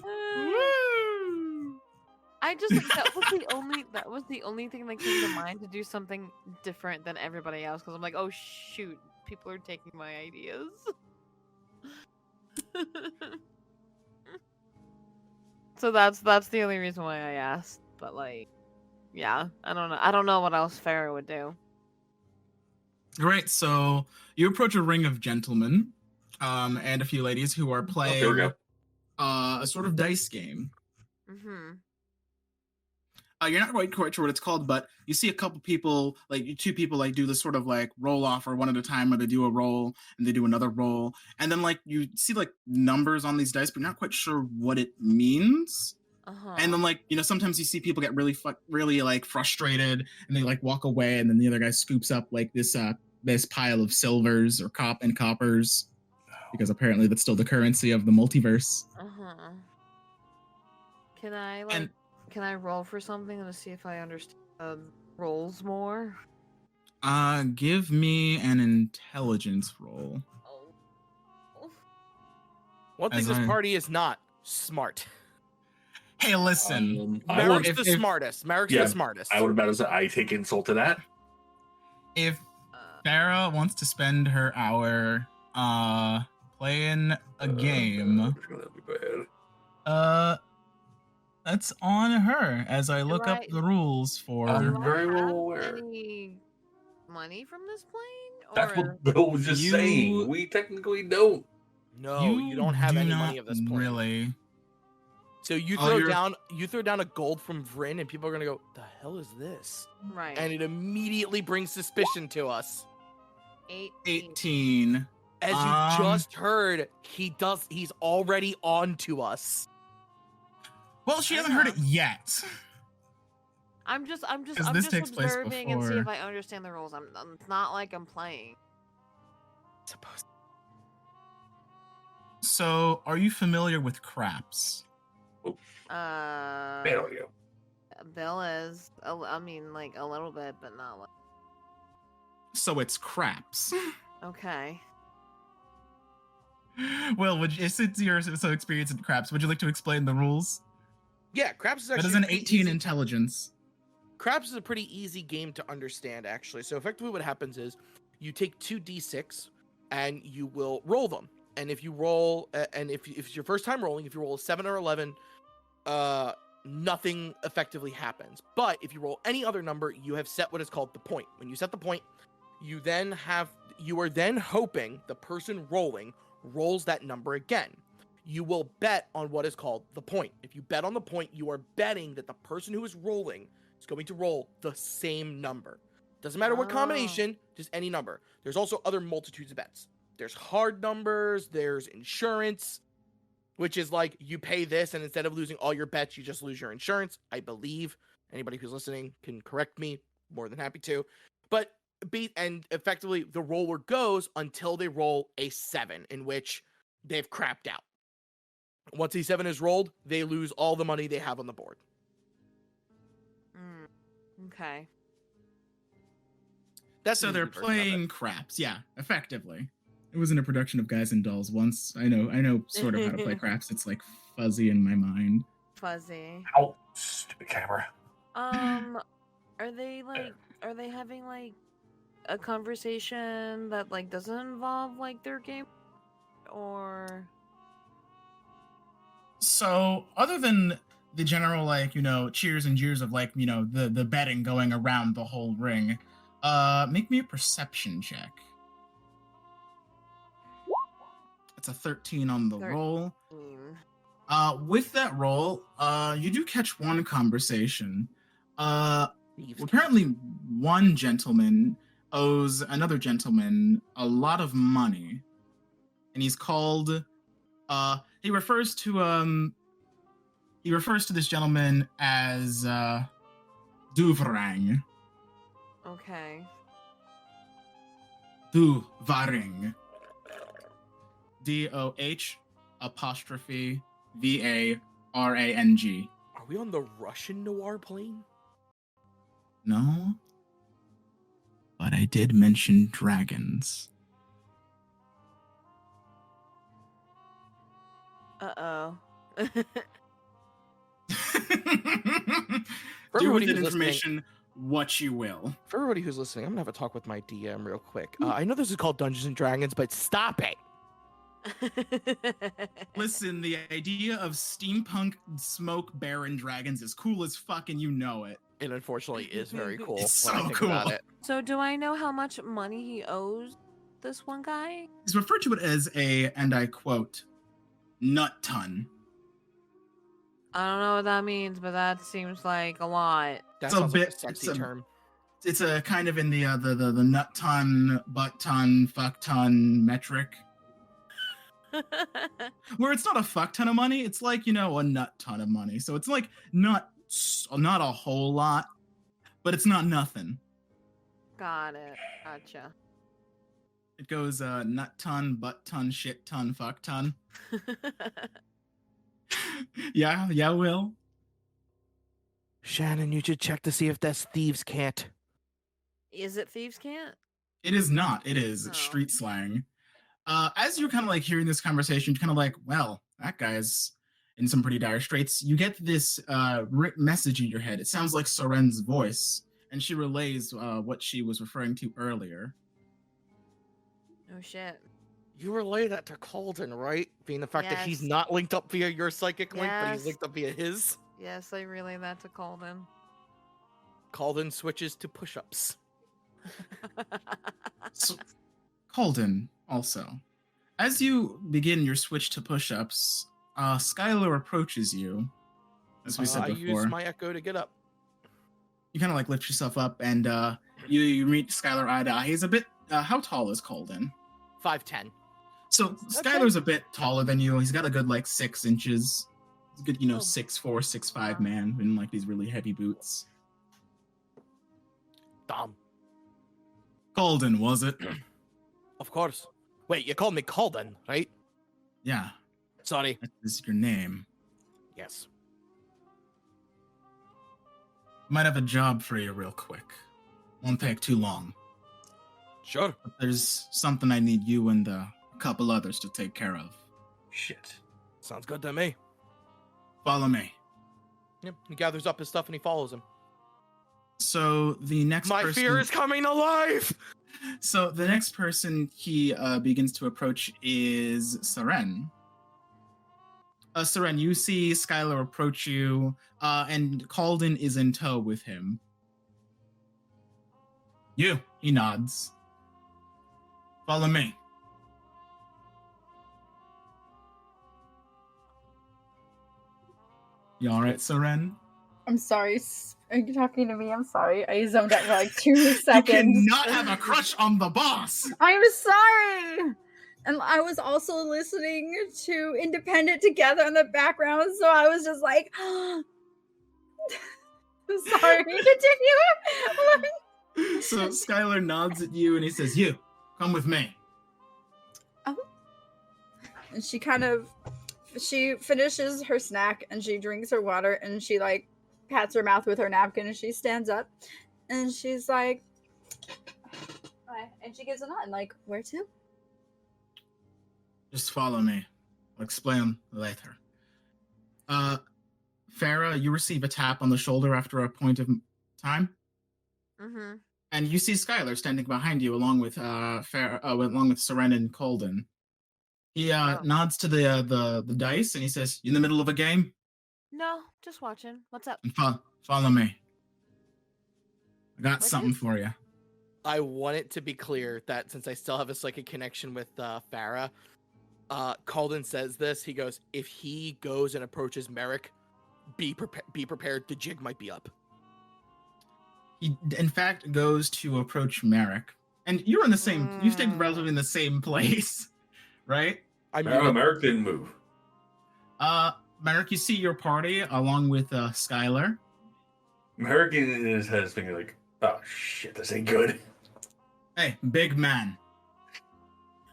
Woo! I just like, that was the only thing that came to mind to do something different than everybody else because I'm like, oh shoot, people are taking my ideas. So that's the only reason why I asked. But like, yeah, I don't know what else Farrah would do. Great. So you approach a ring of gentlemen, and a few ladies who are Here we playing go. a sort of dice game. Mm-hmm. You're not quite sure what it's called, but you see a couple people, like two people, like do this sort of like roll off or one at a time, where they do a roll and they do another roll, and then like you see like numbers on these dice, but you're not quite sure what it means. Uh-huh. And then like sometimes you see people get really like frustrated and they like walk away, and then the other guy scoops up like this pile of silvers or coppers, because apparently that's still the currency of the multiverse. Uh-huh. Can I And- can I roll for something to see if I understand rolls more? Give me an intelligence roll. Oh. One thing As this I- party is not smart. Hey, listen. I would, Merrick's the smartest. Merrick's Yeah, the smartest. I would about to say I take insult to that. If Uh, Farah wants to spend her hour playing a game, It's gonna be bad. that's on her as I look up I- the rules for I'm do I very well have aware. any money from this plane? That's Or... what Bill was just You- saying. We technically don't. No, you don't have do any not money of this plane. Really. So you Oh, throw down a gold from Vryn, and people are gonna go, "The hell is this?" Right. And it immediately brings suspicion to us. 18. As you just heard, he's already on to us. Well, she hasn't heard it yet. I'm just 'Cause this takes place observing and see if before. I understand the rules. It's not like I'm playing. Supposed. So, are you familiar with craps? There we go. Bill is. I mean, like a little bit, but not like. So it's craps. Okay. Well, since you're so experienced in craps, would you like to explain the rules? Yeah, Craps is That actually is an pretty 18 easy. intelligence. Craps is a pretty easy game to understand, actually. So effectively, what happens is you take 2d6 and you will roll them. And if you roll, and if it's your first time rolling, if you roll a 7 or 11, nothing effectively happens. But if you roll any other number, you have set what is called the point. When you set the point, you are then hoping the person rolling rolls that number again. You will bet on what is called the point. If you bet on the point, you are betting that the person who is rolling is going to roll the same number. Doesn't matter what Oh. combination, just any number. There's also other multitudes of bets. There's hard numbers, there's insurance, which is like you pay this and instead of losing all your bets, you just lose your insurance. I believe anybody who's listening can correct me, more than happy to. But and effectively the roller goes until they roll a 7, in which they've crapped out. Once a 7 is rolled, they lose all the money they have on the board. Okay. That's So the they're easy version of it. playing craps, yeah, effectively. It was in a production of Guys and Dolls once. I know sort of how to play craps. It's like fuzzy in my mind. Fuzzy. Ow, stupid camera. Are they having like a conversation that like doesn't involve like their game, or? So, other than the general, like, cheers and jeers of, like, the betting going around the whole ring, make me a perception check. It's a 13 on the roll. With that roll, you do catch one conversation. Apparently, one gentleman owes another gentleman a lot of money, and he's called. He refers to this gentleman as Duvrang. Okay. Duvaring. DOH''VARANG. Are we on the Russian noir plane? No. But I did mention dragons. Uh-oh. For Do with everybody that who's information what you will. For everybody who's listening, I'm gonna have a talk with my DM real quick. I know this is called Dungeons and Dragons, but stop it. Listen, the idea of steampunk smoke baron dragons is cool as fuck, and you know it. It unfortunately is very cool. It's when I so think cool. about it. So do I know how much money he owes this one guy? He's referred to it as a, and I quote, nut ton. I don't know what that means, but that seems like a lot. That It's a sounds like a bit- sexy it's a- term. It's a kind of in the nut ton, butt ton, fuck ton metric. Where it's not a fuck ton of money, it's like, a nut ton of money. So it's like not a whole lot, but it's not nothing. Got it. Gotcha. It goes nut ton, butt ton, shit ton, fuck ton. Yeah, Will. Shannon, you should check to see if that's thieves' can't. Is it Thieves' Can't? It is not. It is Oh. street slang. As you're kind of like hearing this conversation, you're kind of like, well, that guy's in some pretty dire straits. You get this written message in your head. It sounds like Soren's voice, and she relays what she was referring to earlier. Oh shit. You relay that to Calden, right? Being the fact that he's Yes. not linked up via your psychic link, but he's Yes. linked up via his. Yes, I relay that to Calden. Calden switches to push-ups. So, Calden, also, as you begin your switch to push-ups, Skylar approaches you, as we said I before. use my echo to get up. You kind of like lift yourself up, and you meet Skylar eye to eye. He's a bit. How tall is Calden? 5'10". So Skylar's a bit taller than you. He's got a good 6 inches. He's a good, Oh. 6'4", 6'5" man in these really heavy boots. Dumb. Calden, was it? Of course. Wait, you called me Calden, right? Yeah, Sorry. that is your name. Yes. Might have a job for you real quick. Won't take too long. Sure. But there's something I need you and a couple others to take care of. Shit. Sounds good to me. Follow me. Yep. He gathers up his stuff and he follows him. So the next My person... fear is coming alive! So the next person he begins to approach is Seren. Seren, you see Skylar approach you, and Calden is in tow with him. You, he nods. Follow me. You alright, Seren? I'm sorry. Are you talking to me? I'm sorry. I zoned out for 2 You seconds. cannot have a crush on the boss! I'm sorry. And I was also listening to Independent Together in the background, so I was just like, I'm sorry. Continue. So Skylar nods at you and he says, you, come with me. And she finishes her snack and she drinks her water and she pats her mouth with her napkin and she stands up and she's like, "Hi," and she gives a nod and where to? Just follow me. I'll explain later. Farah, you receive a tap on the shoulder after a point of time. Mm-hmm. And you see Skylar standing behind you along with along with Seren and Calden. He Oh. nods to the dice and he says, "You in the middle of a game? No, just watching. What's up? And follow me. I got What something is- for you." I want it to be clear that since I still have a psychic connection with Farah, Calden says this. He goes, if he goes and approaches Merrick, be prepared. The jig might be up. He, in fact, goes to approach Merrick. And you're in the same, you stayed relatively in the same place, right? Merrick didn't move. Merrick, you see your party along with Skylar. Merrick in his head is thinking like, oh shit, this ain't good. Hey, big man.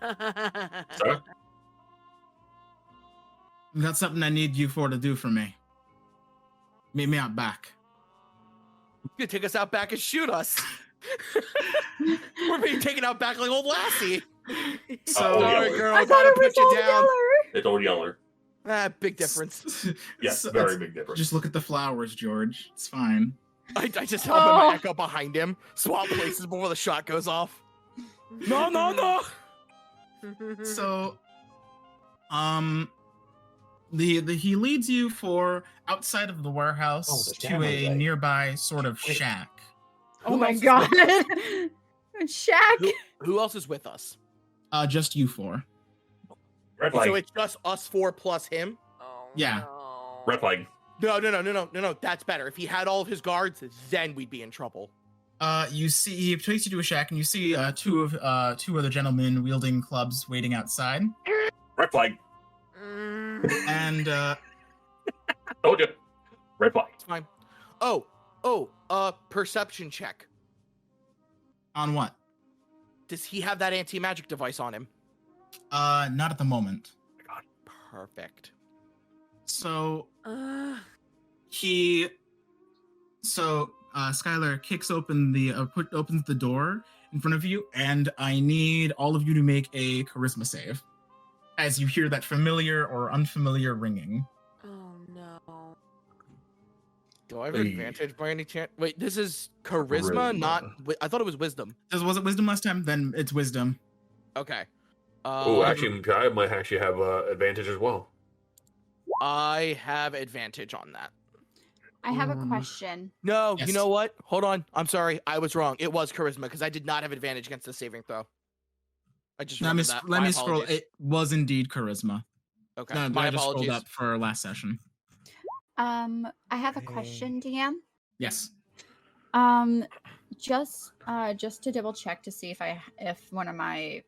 Sir? I've got something I need you for to do for me. Meet me out back. You could take us out back and shoot us. We're being taken out back like old Lassie. So, Sorry, Yeller. girl. I I thought gotta it was put you old down. Yeller. It's old Yeller. Big difference. Yes, So very it's- big difference. Just look at the flowers, George. It's fine. I just held Oh. him back up behind him, swap places before the shot goes off. No. So, he leads you for outside of the warehouse Oh, the to Tavern a guy. nearby sort of Wait. shack. Oh Who my else is god. with- Shaq. Who else is with us? Just you four. Red flag. So it's just us four plus him? Oh, Yeah. no. Red flag. No. That's better. If he had all of his guards, then we'd be in trouble. You see, he takes you to a shack, and you see two other gentlemen wielding clubs waiting outside. Red flag. And Told you. Red flag. It's fine. Perception check. on what? Does he have that anti-magic device on him? Not at the moment. Perfect. So Uh, Skylar kicks open opens the door in front of you, and I need all of you to make a charisma save as you hear that familiar or unfamiliar ringing. oh no. Do I have Hey. advantage by any chance? Wait, this is charisma, not... I thought it was wisdom. Was it wisdom last time? Then it's wisdom. Okay. Oh, actually, I might actually have advantage as well. I have advantage on that. I have a question. No, Yes. you know what? Hold on. I'm sorry. I was wrong. It was charisma because I did not have advantage against the saving throw. I just remembered that. Let My me scroll. apologies. It was indeed charisma. Okay. No, My I just scrolled apologies. up for last session. I have a question, Deanne. Yes. Just to double check to see if one of my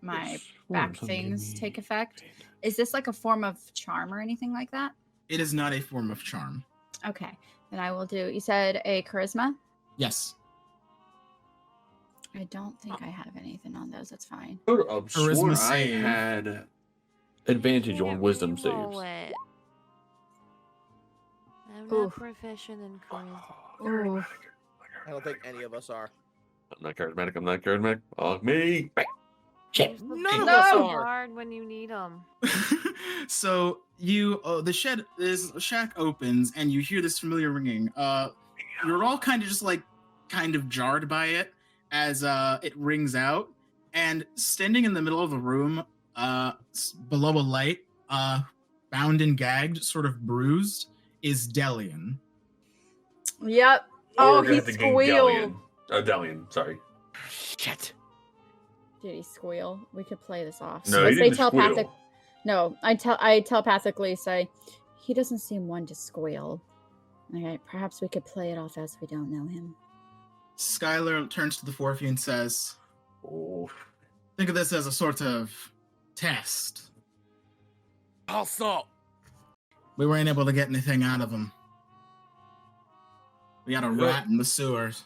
my back things take effect. Is this like a form of charm or anything like that? It is not a form of charm. Okay, then I will do. You said a charisma. Yes. I don't think I have anything on those. That's fine. Could have sworn Charisma I save. had advantage on Can't wisdom re-roll saves. it. I'm not Oof. proficient in charisma. Ooh. I don't think any of us are. I'm not charismatic. Oh, me. Shit. None of No. us So are. hard when you need them. So the shack opens and you hear this familiar ringing. You're all kind of jarred by it as it rings out, and standing in the middle of the room, below a light, bound and gagged, sort of bruised, is Delion. Yep. Oh, he squealed. Delion, sorry. Shit. Did he squeal? We could play this off. No, Let's he say didn't telepathic. squeal. No, I telepathically say he doesn't seem one to squeal. Okay, perhaps we could play it off as we don't know him. Skylar turns to the four of you and says, Oh, "Think of this as a sort of test. I'll stop. We weren't able to get anything out of him. We got a Good. rat in the sewers.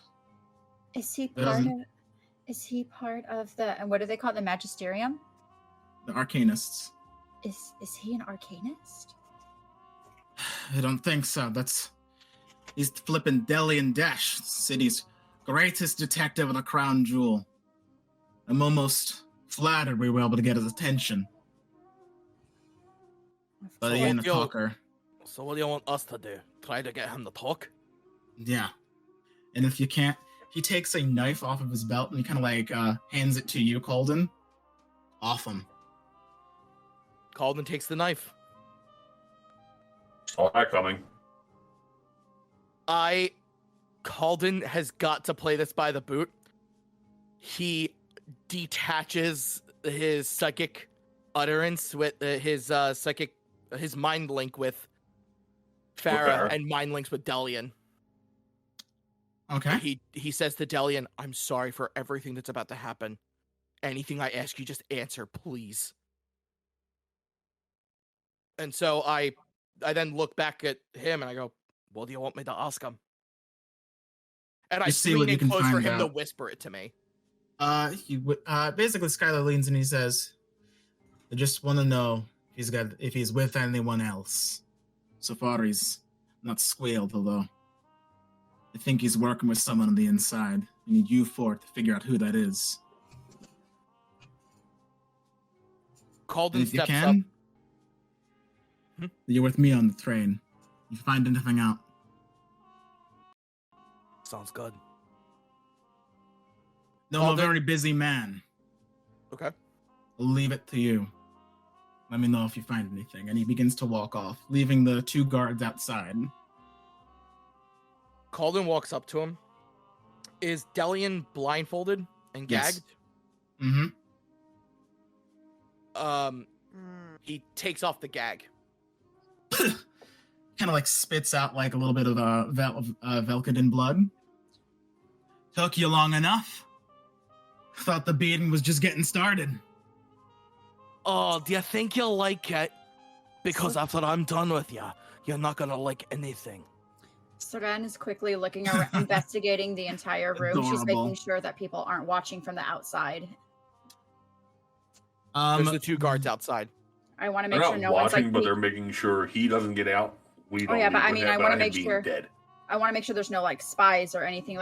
Is he That part of? doesn't- Is he part of the? And what do they call it? The Magisterium? The Arcanists. Is he an arcanist? I don't think so. He's flipping Delion Dash, city's greatest detective with a crown jewel. I'm almost flattered we were able to get his attention, but So he ain't a you'll- talker. So what do you want us to do? Try to get him to talk? Yeah. And if you can't, he takes a knife off of his belt and he kind of hands it to you, Colden. Off him. Calden takes the knife. Saw that coming. Calden has got to play this by the boot. He detaches his psychic utterance with his mind link with Farah and mind links with Delion. Okay. He says to Delion, "I'm sorry for everything that's about to happen. Anything I ask you, just answer, please." And so I then look back at him and I go, "What do you want me to ask him?" And I Just see what lean you in can close for find him to out. whisper it to me. Basically, Skylar leans and he says, "I just want to know if he's with anyone else. So far, he's not squealed, although I think he's working with someone on the inside. We need you four to figure out who that is. Calden And if you steps up. can, you're with me on the train. You find anything out." Sounds good. No, I'm a Calden- very busy man. Okay. I'll leave it to you. Let me know if you find anything. And he begins to walk off, leaving the two guards outside. Calden walks up to him. Is Delion blindfolded and Yes. gagged? Mm-hmm. He takes off the gag. Kind of like spits out like a little bit of Velkadin blood. Took you long enough. Thought the beating was just getting started. Oh, do you think you'll like it? Because after I'm done with you, you're not gonna like anything. Saran is quickly looking around, investigating the entire room. She's Adorable. making sure that people aren't watching from the outside. There's the two guards outside. I want to They're make sure not no one's watching, like. but they're making sure he doesn't get out. We don't. Yeah, but leave I with mean, him I wanna without him make being sure- dead. I want to make sure there's no like spies or anything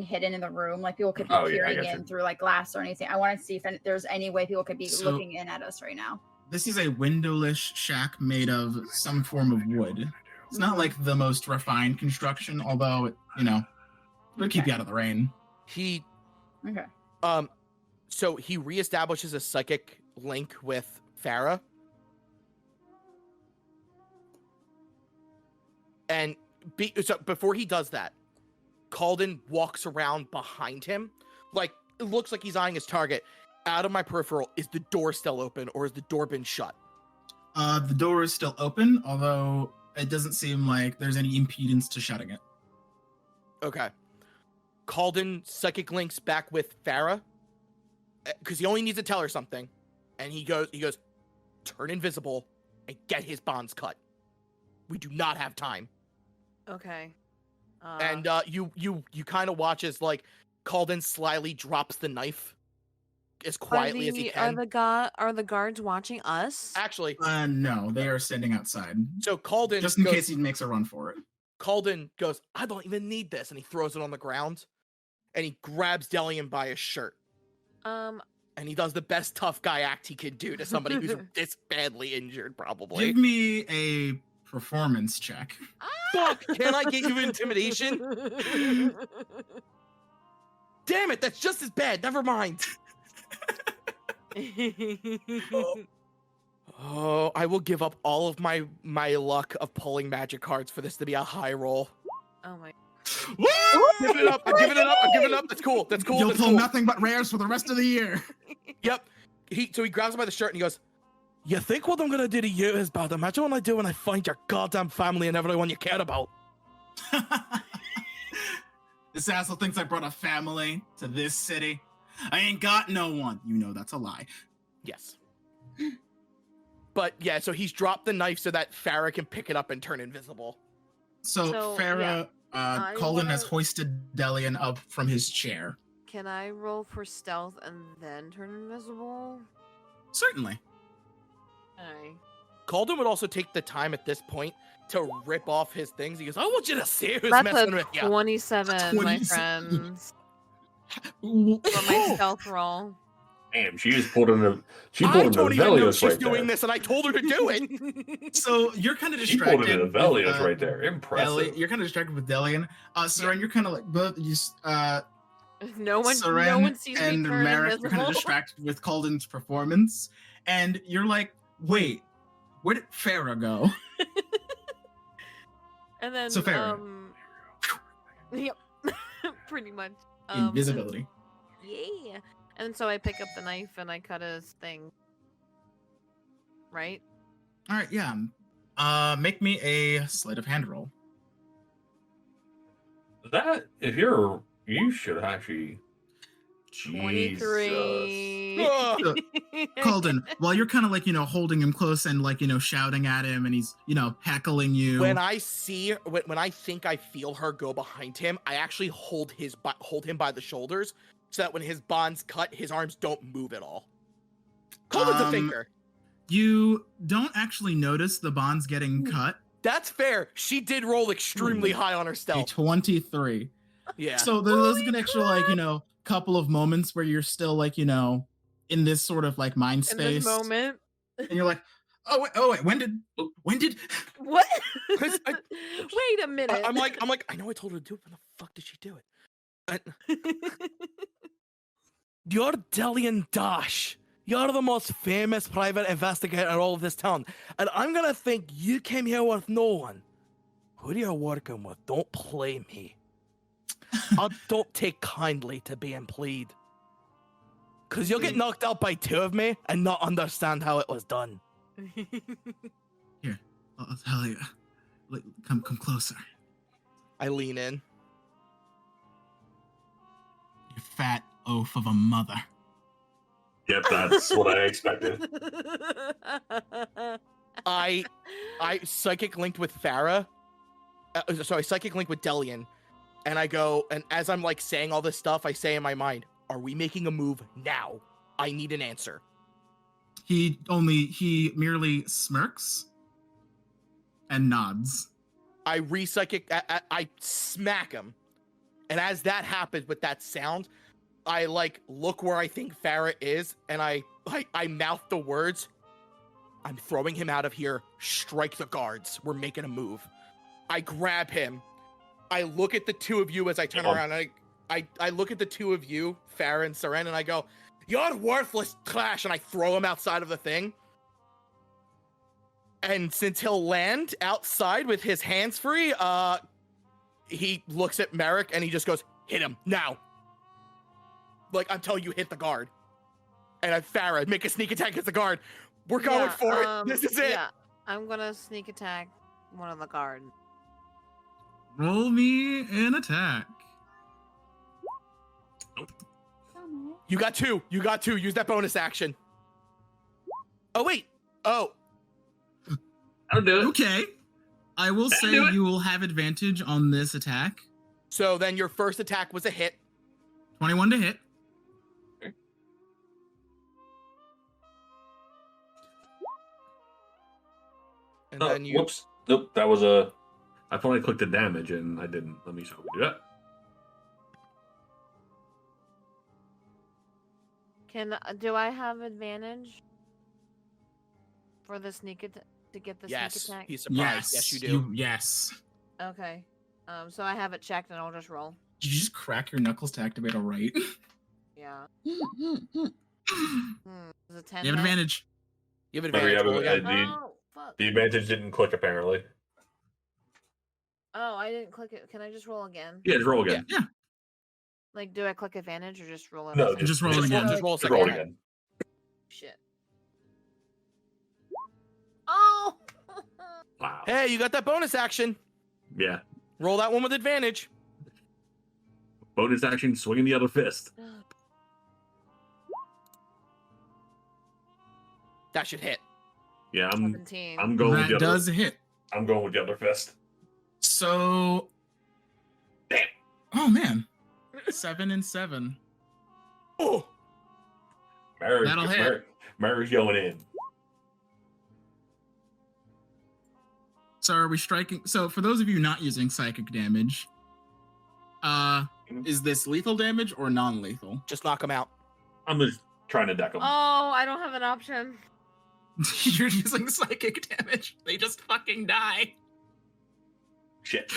hidden in the room. Like people could be Oh, yeah, I peering gotcha. in through like glass or anything. I want to see if there's any way people could be So- looking in at us right now. This is a windowless shack made of some form of wood. It's not like the most refined construction, although it, it'll keep you out of the rain. He Okay. So he reestablishes a psychic link with Farah. And so before he does that, Calden walks around behind him. Like, it looks like he's eyeing his target. Out of my peripheral, is the door still open or has the door been shut? The door is still open, although it doesn't seem like there's any impedance to shutting it. Okay. Calden psychic links back with Farah because he only needs to tell her something. And he goes, turn invisible and get his bonds cut. We do not have time. Okay. And you kind of watch as like Calden slyly drops the knife as quietly as he can. Are the guards watching us? Actually, No, they are standing outside. so Calden Just in goes, case he makes a run for it. Calden goes, I don't even need this, and he throws it on the ground, and he grabs Delion by his shirt, Um, and he does the best tough guy act he could do to somebody who's this badly injured, probably. Give me a performance check. Fuck! Can I get you intimidation? Damn it! That's just as bad. Never mind. Oh, I will give up all of my luck of pulling magic cards for this to be a high roll. Oh my. Woo! Give it up! I'm giving it up! I'm giving it up! That's cool. That's cool. You'll That's pull cool. nothing but rares for the rest of the year. Yep. So he grabs him by the shirt and he goes, "You think what I'm gonna do to you is bad? Imagine what I do when I find your goddamn family and everyone you care about." This asshole thinks I brought a family to this city. I ain't got no one. You know that's a lie. Yes. But yeah, so he's dropped the knife so that Farah can pick it up and turn invisible. So Farah, I Colin has wanna- hoisted Delion up from his chair. Can I roll for stealth and then turn invisible? Certainly. Okay. Calden would also take the time at this point to rip off his things. He goes, "I want you to see who's That's messing a with you." 27, my 27. friends. Ooh. For my stealth roll. Damn, she just pulled in the. She I pulled in the don't even know Velios she's right doing there. this, and I told her to do it. So you're kind of She pulled distracted. in the Velios with, right there. Impressive. You're kind of distracted with Delion. Soren, you're kind of like, but you, no one Soren sees me and turn Merrick, you're kind of invisible. distracted with Calden's performance, and you're like, wait, Where did Farah go? And then, So Farah. Yep, pretty much. Invisibility. Yeah. And so I pick up the knife and I cut his thing. Right? All right, yeah. Make me a sleight of hand roll. That you should actually. Jesus. 23. Ugh. Calden, while you're kind of like, holding him close and like, shouting at him and he's, heckling you. When I think I feel her go behind him, I actually hold him by the shoulders so that when his bonds cut, his arms don't move at all. Calden's a thinker. You don't actually notice the bonds getting cut. That's fair. She did roll extremely high on her A stealth. 23. Yeah. So there's an extra like, couple of moments where you're still like, in this sort of like mind In this space. moment. And you're like, oh wait, when did What? 'Cause Wait a minute. I'm like, I know I told her to do it. When the fuck did she do it? You're Delion Dash. You're the most famous private investigator in all of this town. And I'm gonna think you came here with no one. Who you're working with, don't play me. I don't take kindly to being played. Cause you'll get knocked out by two of me and not understand how it was done. Here, I'll tell you. Come closer. I lean in. You fat oaf of a mother. Yep, that's what I expected. I psychic linked with Farah. Psychic link with Delion. And I go, and as I'm like saying all this stuff, I say in my mind, are we making a move now? I need an answer. He merely smirks and nods. I re-psychic, I smack him. And as that happens with that sound, I like look where I think Farah is, and I mouth the words, I'm throwing him out of here, strike the guards, we're making a move. I grab him. I look at the two of you as I turn around, and I look at the two of you, Farah and Seren, and I go, you're worthless trash, and I throw him outside of the thing. And since he'll land outside with his hands free, he looks at Merrick and he just goes, hit him, now. Like, until you hit the guard. And Farah, make a sneak attack against the guard. We're going for it. This is it. Yeah, I'm gonna sneak attack one of the guard. Roll me an attack. You got two. Use that bonus action. Oh, wait. Oh. I'll do it. Okay. I will say do it. you will have advantage on this attack. So then your first attack was a hit. 21 to hit. And then you... Whoops. Nope, that was a... I finally clicked the damage and I didn't. Let me show you that. Do I have advantage for the sneak attack to get the sneak attack? He's surprised. Yes, you do. Yes. Okay. So I have it checked and I'll just roll. Did you just crack your knuckles to activate a right? Yeah. Is it 10? You have advantage. You have Remember, advantage. Oh, fuck. the advantage didn't click apparently. Oh, I didn't click it. Can I just roll again? Yeah, just roll again. Yeah. Like, do I click advantage or just roll it? No, a second? just roll it again. Just roll a Just second roll attack. again. Shit. Oh! Wow. Hey, you got that bonus action. Yeah. Roll that one with advantage. Bonus action, swinging the other fist. That should hit. Yeah, I'm 17. going with That the other. does hit. I'm going with the other fist. So... Damn. Oh, man. 7 and 7. Oh, That'll hit. Mary's going in. So are we striking? So for those of you not using psychic damage, is this lethal damage or non-lethal? just knock him out. I'm just trying to deck him. Oh, I don't have an option. You're using psychic damage. They just fucking die. Shit.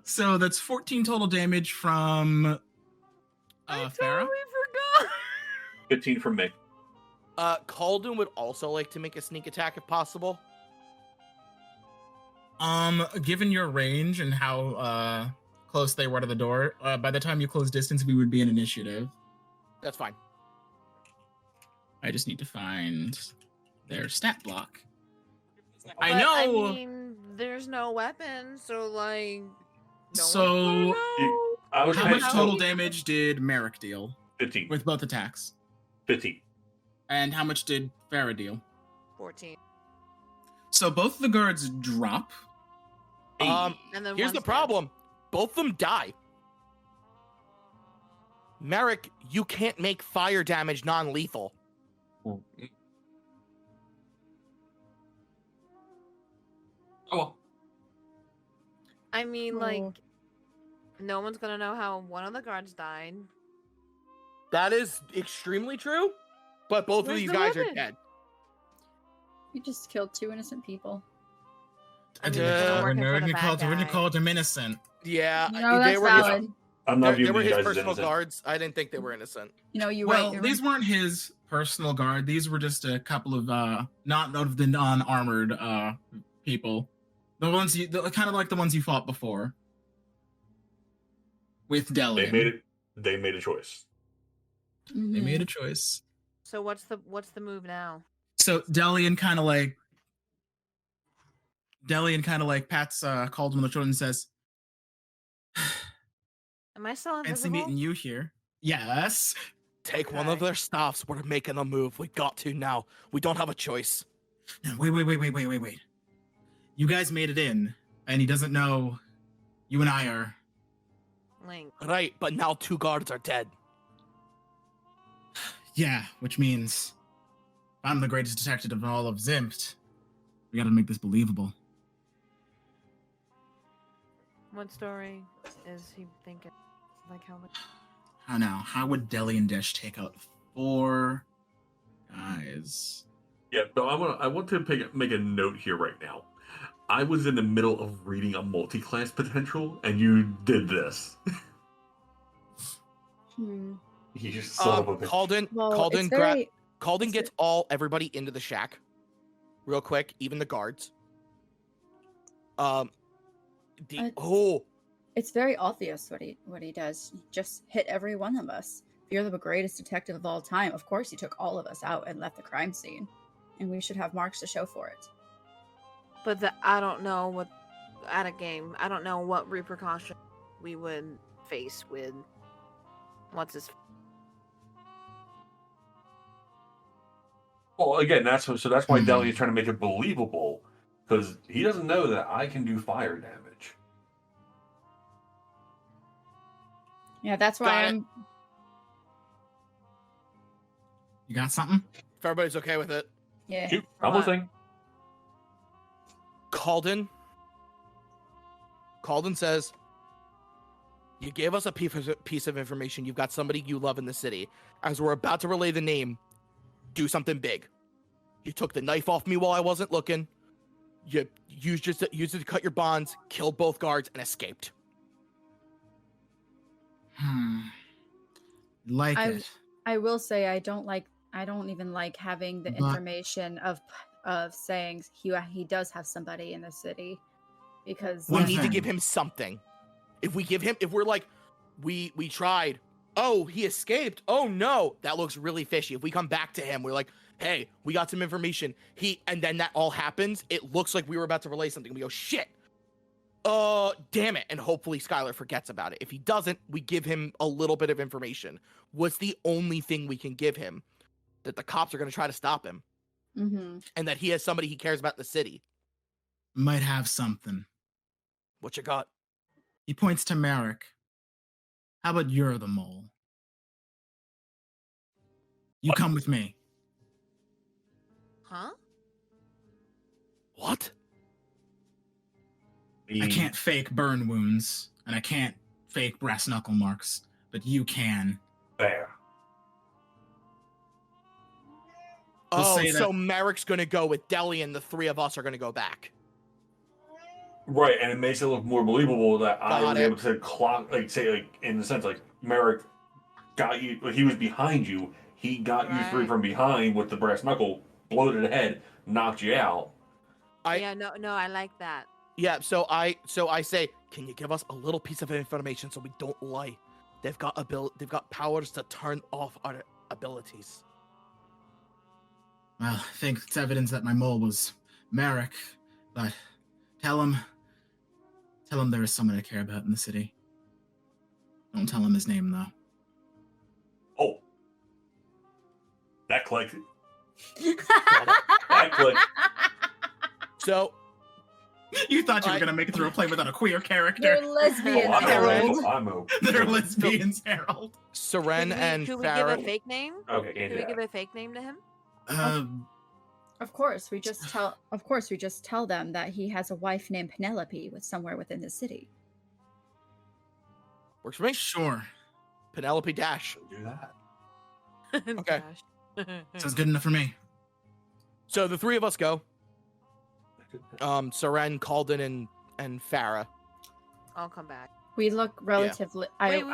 So that's 14 total damage from I Farah. totally forgot. 15 from me. Calden would also like to make a sneak attack if possible. Given your range and how close they were to the door, by the time you close distance, we would be in initiative. That's fine. I just need to find their stat block. I But, know. I mean, there's no weapon, so like. So, I was how paying much total damage did Merrick deal 15. with both attacks? 15. And how much did Farah deal? 14. So both of the guards drop. And then Here's the one's dead. problem. Both of them die. Merrick, you can't make fire damage non-lethal. Oh well. I mean, Oh. like, no one's gonna know how one of the guards died. That is extremely true, but both of Where's these the guys are weapon? dead. You just killed 2 innocent people. I mean, didn't they're call working for the bad wouldn't guy. call them innocent. Yeah, No, they that's were valid. I'm not they viewing were these his guys as personal innocent. guards. I didn't think they were innocent. You know, you're Well, right. these weren't his personal guard. These were just a couple of not of the non-armored people. The ones kind of like the ones you fought before. With Delion. They made a choice. They made a choice. So what's the move now? So Delion kind of like pats Calden on the shoulder and says, Am I still "Fancy invisible? meeting you here." Yes. Take one Okay. of their staffs. We're making a move. We got to now. We don't have a choice. No, wait. You guys made it in, and he doesn't know you and I are. Link. Right, but now 2 guards are dead. Yeah, which means if I'm the greatest detective of all of Zimpt, we gotta make this believable. What story is he thinking? Like how? How now? How would Delion Dash take out 4 guys? Yeah, so I want to make a note here right now. I was in the middle of reading a multi-class potential, and you did this. You son of a bitch. Calden, Well, Calden, it's very, Calden it's gets everybody into the shack, real quick, even the guards. it's very obvious what he does. He just hit every one of us. If you're the greatest detective of all time, of course he took all of us out and left the crime scene, and we should have marks to show for it. But I don't know what at a game. I don't know what repercussion we would face with what's his. Well, again, that's why Delion's trying to make it believable, because he doesn't know that I can do fire damage. Yeah, that's why Got it. I'm. You got something? If everybody's okay with it. Yeah. Shoot, I'm What? listening. Calden says, you gave us a piece of information. You've got somebody you love in the city. As we're about to relay the name, do something big. You took the knife off me while I wasn't looking. You used it to cut your bonds, killed both guards, and escaped. Like I- it. I will say I don't even like having the But- information of saying he does have somebody in the city, because We One need to thing. give him something. If we're like, we tried. Oh, he escaped. Oh no, that looks really fishy. If we come back to him, we're like, hey, we got some information. And then that all happens. It looks like we were about to relay something. We go, shit. Damn it. And hopefully Skylar forgets about it. If he doesn't, we give him a little bit of information. What's the only thing we can give him? That the cops are going to try to stop him. Mhm. And that he has somebody he cares about in the city. Might have something. What you got? He points to Merrick. How about you're the mole? You come with me. Huh? What? I can't fake burn wounds, and I can't fake brass knuckle marks, but you can. Fair. We'll Oh, say so that- Merrick's going to go with Delion. The 3 of us are going to go back. Right, and it makes it look more believable that I Got was it. able to clock, in the sense, Merrick got you, he was behind you, He got you three from behind with the brass knuckle, bloated head, knocked you out. No, I like that. Yeah, so I say, can you give us a little piece of information so we don't lie? They've got powers to turn off our abilities. Well, I think it's evidence that my mole was Merrick, but tell him there is someone I care about in the city. Don't tell him his name, though. Oh. That clicked. That clicked. So... You thought you were going to make it through a play without a queer character. They're lesbians, Harold. They're lesbians, Harold. Seren and Could we give Farah... a fake name? Okay, Can we give a fake name to him? Of course, we just tell them that he has a wife named Penelope somewhere within the city. Works for me. Sure. Penelope Dash. Do that. Okay. Sounds good enough for me. So the three of us go. Seren, Calden, and Farah. I'll come back. We look relatively. Wait,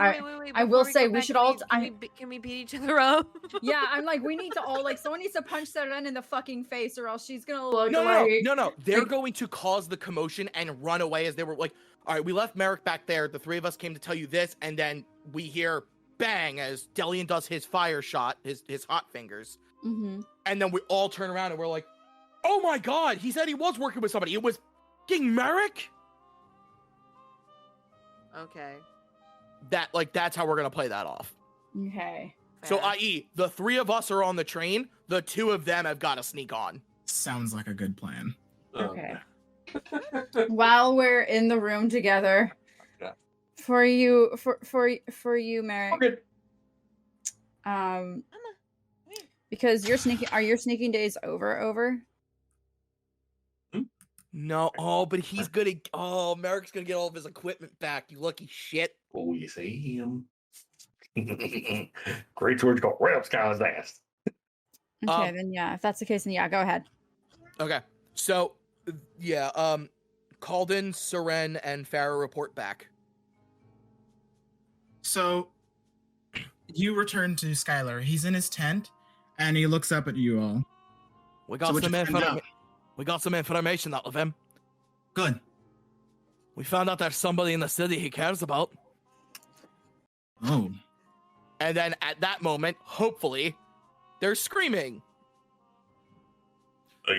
I will say we should all. Can we beat each other up? Yeah, I'm like, we need to all someone needs to punch Seren in the fucking face, or else she's gonna look. No. They're going to cause the commotion and run away as they were like, all right, we left Merrick back there. The three of us came to tell you this, and then we hear bang as Delion does his fire shot, his hot fingers, and then we all turn around and we're like, oh my god, he said he was working with somebody. It was fucking Merrick. Okay. That's how we're gonna play that off. Okay. So, i.e., the three of us are on the train. The two of them have got to sneak on. Sounds like a good plan. Okay. While we're in the room together, for you, Merrick. Okay. Because you're sneaking. Are your sneaking days over? No, but he's gonna. Oh, Merrick's gonna get all of his equipment back. You lucky shit. Oh, you see him. Great George go right up Skylar's ass. Okay, then yeah. If that's the case, then yeah, go ahead. Okay, so yeah, Calden, Seren, and Farah report back. So you return to Skylar. He's in his tent, and he looks up at you all. We got some information out of him. Good. We found out there's somebody in the city he cares about. Oh. And then at that moment, hopefully, they're screaming.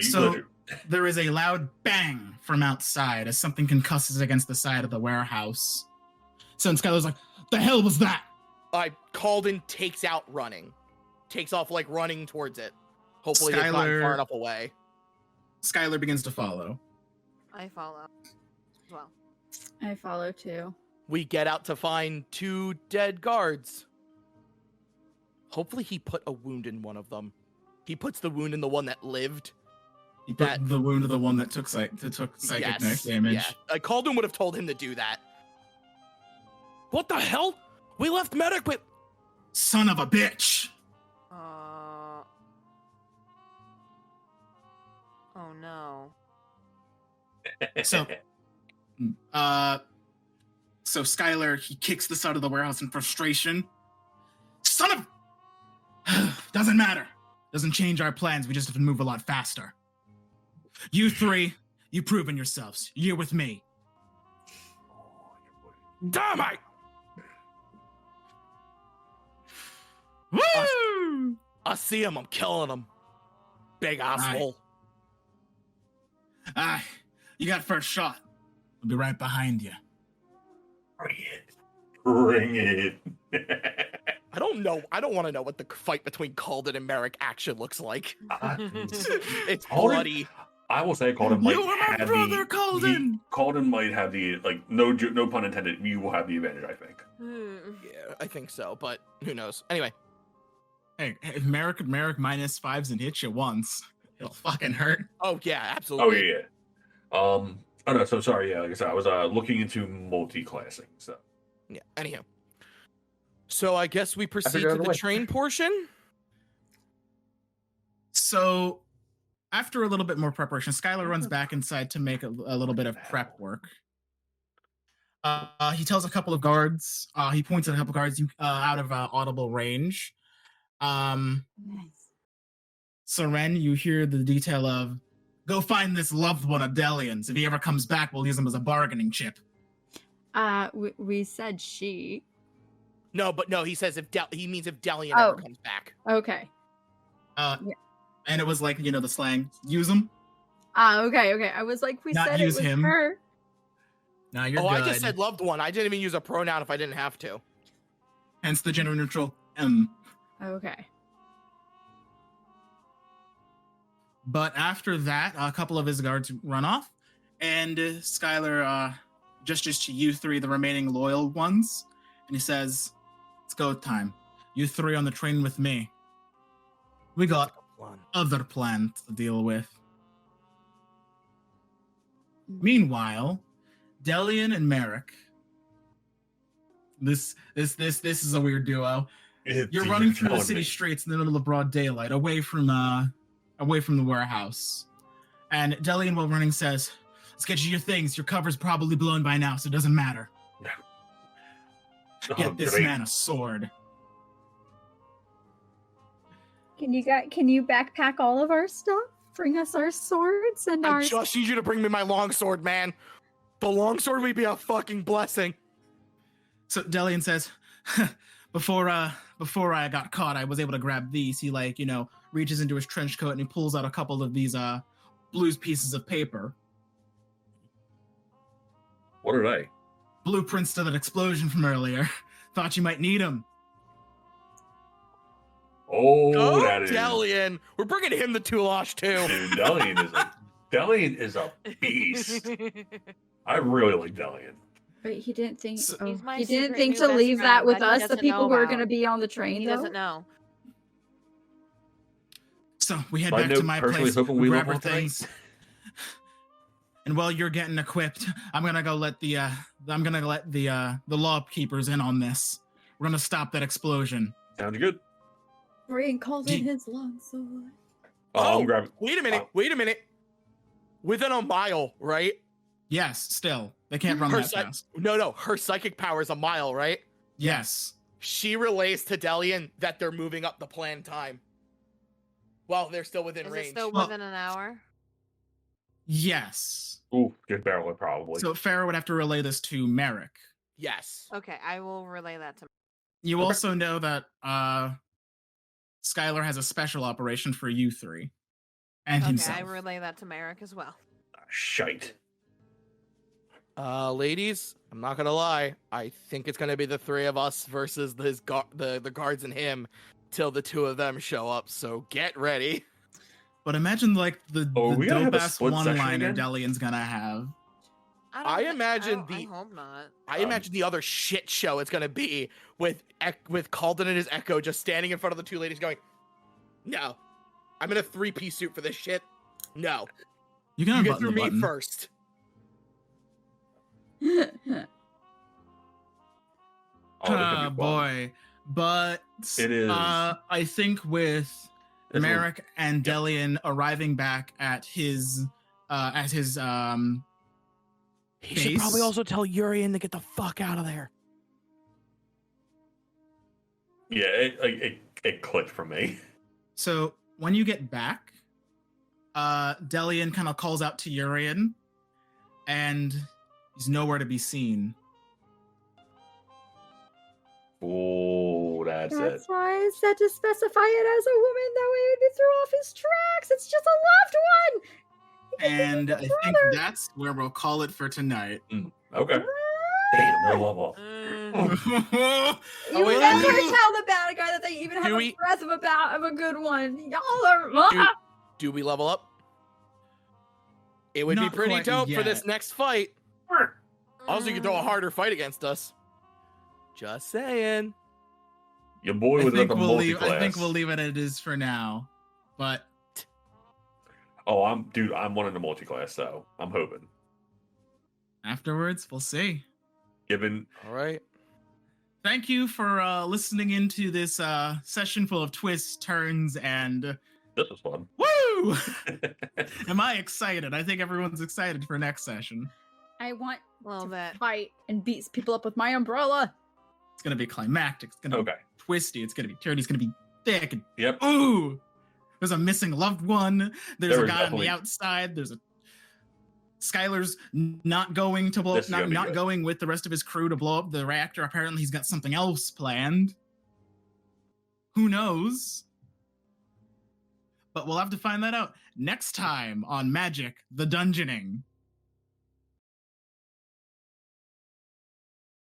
So there is a loud bang from outside as something concusses against the side of the warehouse. So Skylar's like, the hell was that? Calden takes off running towards it. Hopefully they've gotten far enough away. Skylar begins to follow. I follow as well. I follow too. We get out to find two dead guards. Hopefully he put a wound in one of them. He puts the wound in the one that lived. He put the wound of the one that took psychic damage. Yeah. Calden would have told him to do that. What the hell? We left Medic with... Son of a bitch! Oh no. So Skylar, he kicks this out of the warehouse in frustration. Son of... Doesn't matter. Doesn't change our plans. We just have to move a lot faster. You three, you've proven yourselves. You're with me. Damn it! Woo! I see him. I'm killing him. Big asshole. You got first shot. I'll be right behind you. Bring it. I don't know. I don't want to know what the fight between Calden and Merrick actually looks like. It's bloody. I will say Calden might You are my brother, Calden! Calden might have the, no pun intended, you will have the advantage, I think. Yeah, I think so, but who knows? Anyway. Hey, if Merrick -5s and hits you once, it'll fucking hurt. Oh, yeah, absolutely. Oh, yeah. Oh, no, so sorry, yeah, like I said, I was looking into multi-classing, so. Yeah, anyhow. So I guess we proceed to the train portion? So, after a little bit more preparation, Skylar runs back inside to make a little bit of prep work. He tells a couple of guards, he points at a couple of guards out of audible range. Nice. So Ren, you hear the detail of, go find this loved one of Delion's. If he ever comes back, we'll use him as a bargaining chip. We said she. No, but no, he says he means if Delion Oh. ever comes back. Okay. And it was like, the slang, use him. Okay. I was like, we Not said use it was him. her. No, you're Oh, good. I just said loved one. I didn't even use a pronoun if I didn't have to. Hence the gender neutral M. Okay. But after that, a couple of his guards run off, and Skylar gestures to you three, the remaining loyal ones, and he says, it's go time. You three on the train with me. We got other plans to deal with. Meanwhile, Delion and Merrick. This is a weird duo. You're running through the city streets in the middle of broad daylight, away from the warehouse. And Delion, while running, says, let's get you your things. Your cover's probably blown by now, so it doesn't matter. Get this man a sword. Can you backpack all of our stuff? Bring us our swords and our. I just need you to bring me my longsword, man. The longsword would be a fucking blessing. So Delion says, before I got caught, I was able to grab these. He reaches into his trench coat and he pulls out a couple of these blues pieces of paper. What are they? Blueprints to that explosion from earlier. Thought you might need them. Oh, that is. Delion. We're bringing him the Toulash too. Dude, Delion is a beast. I really like Delion. But he didn't think. He's my he didn't secret think new to best leave that friend with that he us, the doesn't people know who are about. going to be on the train. He though? doesn't know. So we head I back know to my personally place, hoping we grab will our tonight. things. And while you're getting equipped, I'm gonna go let the law keepers in on this. We're gonna stop that explosion. Sounds good. Rain calls in his longsword. I'm grabbing. Wait a minute. Within a mile, right? Yes, still. They can't run that fast. No. Her psychic power is a mile, right? Yes. She relays to Delion that they're moving up the planned time. Well, they're still within Is range. it still within an hour? Yes. Ooh, good barrel probably. So Farrah would have to relay this to Merrick. Yes. Okay, I will relay that to. You also know that Skylar has a special operation for you three. And Okay, himself. I relay that to Merrick as well. Shite. Ladies, I'm not gonna lie. I think it's gonna be the three of us versus the guards and him till the two of them show up. So get ready. But imagine the we gonna have a dope-ass split section one-liner again? Delion's gonna have. I imagine I hope not. I imagine the other shit show it's gonna be with Calden and his Echo just standing in front of the two ladies going, "No, I'm in a 3-piece suit for this shit. No, You can you get unbutton through the me button. first." Oh, this could be fun. Boy. But It is. I think with This one- Merrick and Delion arriving back at his He should should base. probably also tell Urian to get the fuck out of there. Yeah, it clicked for me. So when you get back, Delion kind of calls out to Urian, and he's nowhere to be seen. Oh, that's it. That's why I said to specify it as a woman. That way it would be thrown off his tracks. It's just a loved one. And I think that's where we'll call it for tonight. Okay. Damn, no level. You wait, never do tell the bad guy that they even have do a we- breath of a good one. Y'all are. Do we level up? It would Not be pretty quite dope for yet. this next fight. Also, you could throw a harder fight against us. Just saying. Your boy I was at think the we'll leave. multi-class. I think we'll leave it as it is for now. But Oh, I'm wanting the multi-class, so I'm hoping. afterwards, we'll see. Given All right. Thank you for listening into this session full of twists, turns, and this was fun. woo! Am I excited? I think everyone's excited for next session. I want Well, to that. fight and beat people up with my umbrella. It's gonna be climactic. It's gonna be Okay. twisty. It's gonna be turny. It's gonna be thick. Yep. Ooh, there's a missing loved one. There's There a was guy on definitely- the outside. There's a Skylar's not going to blow, This is gonna be not good. going with the rest of his crew to blow up the reactor. Apparently, he's got something else planned. Who knows? But we'll have to find that out next time on Magic the Dungeoning.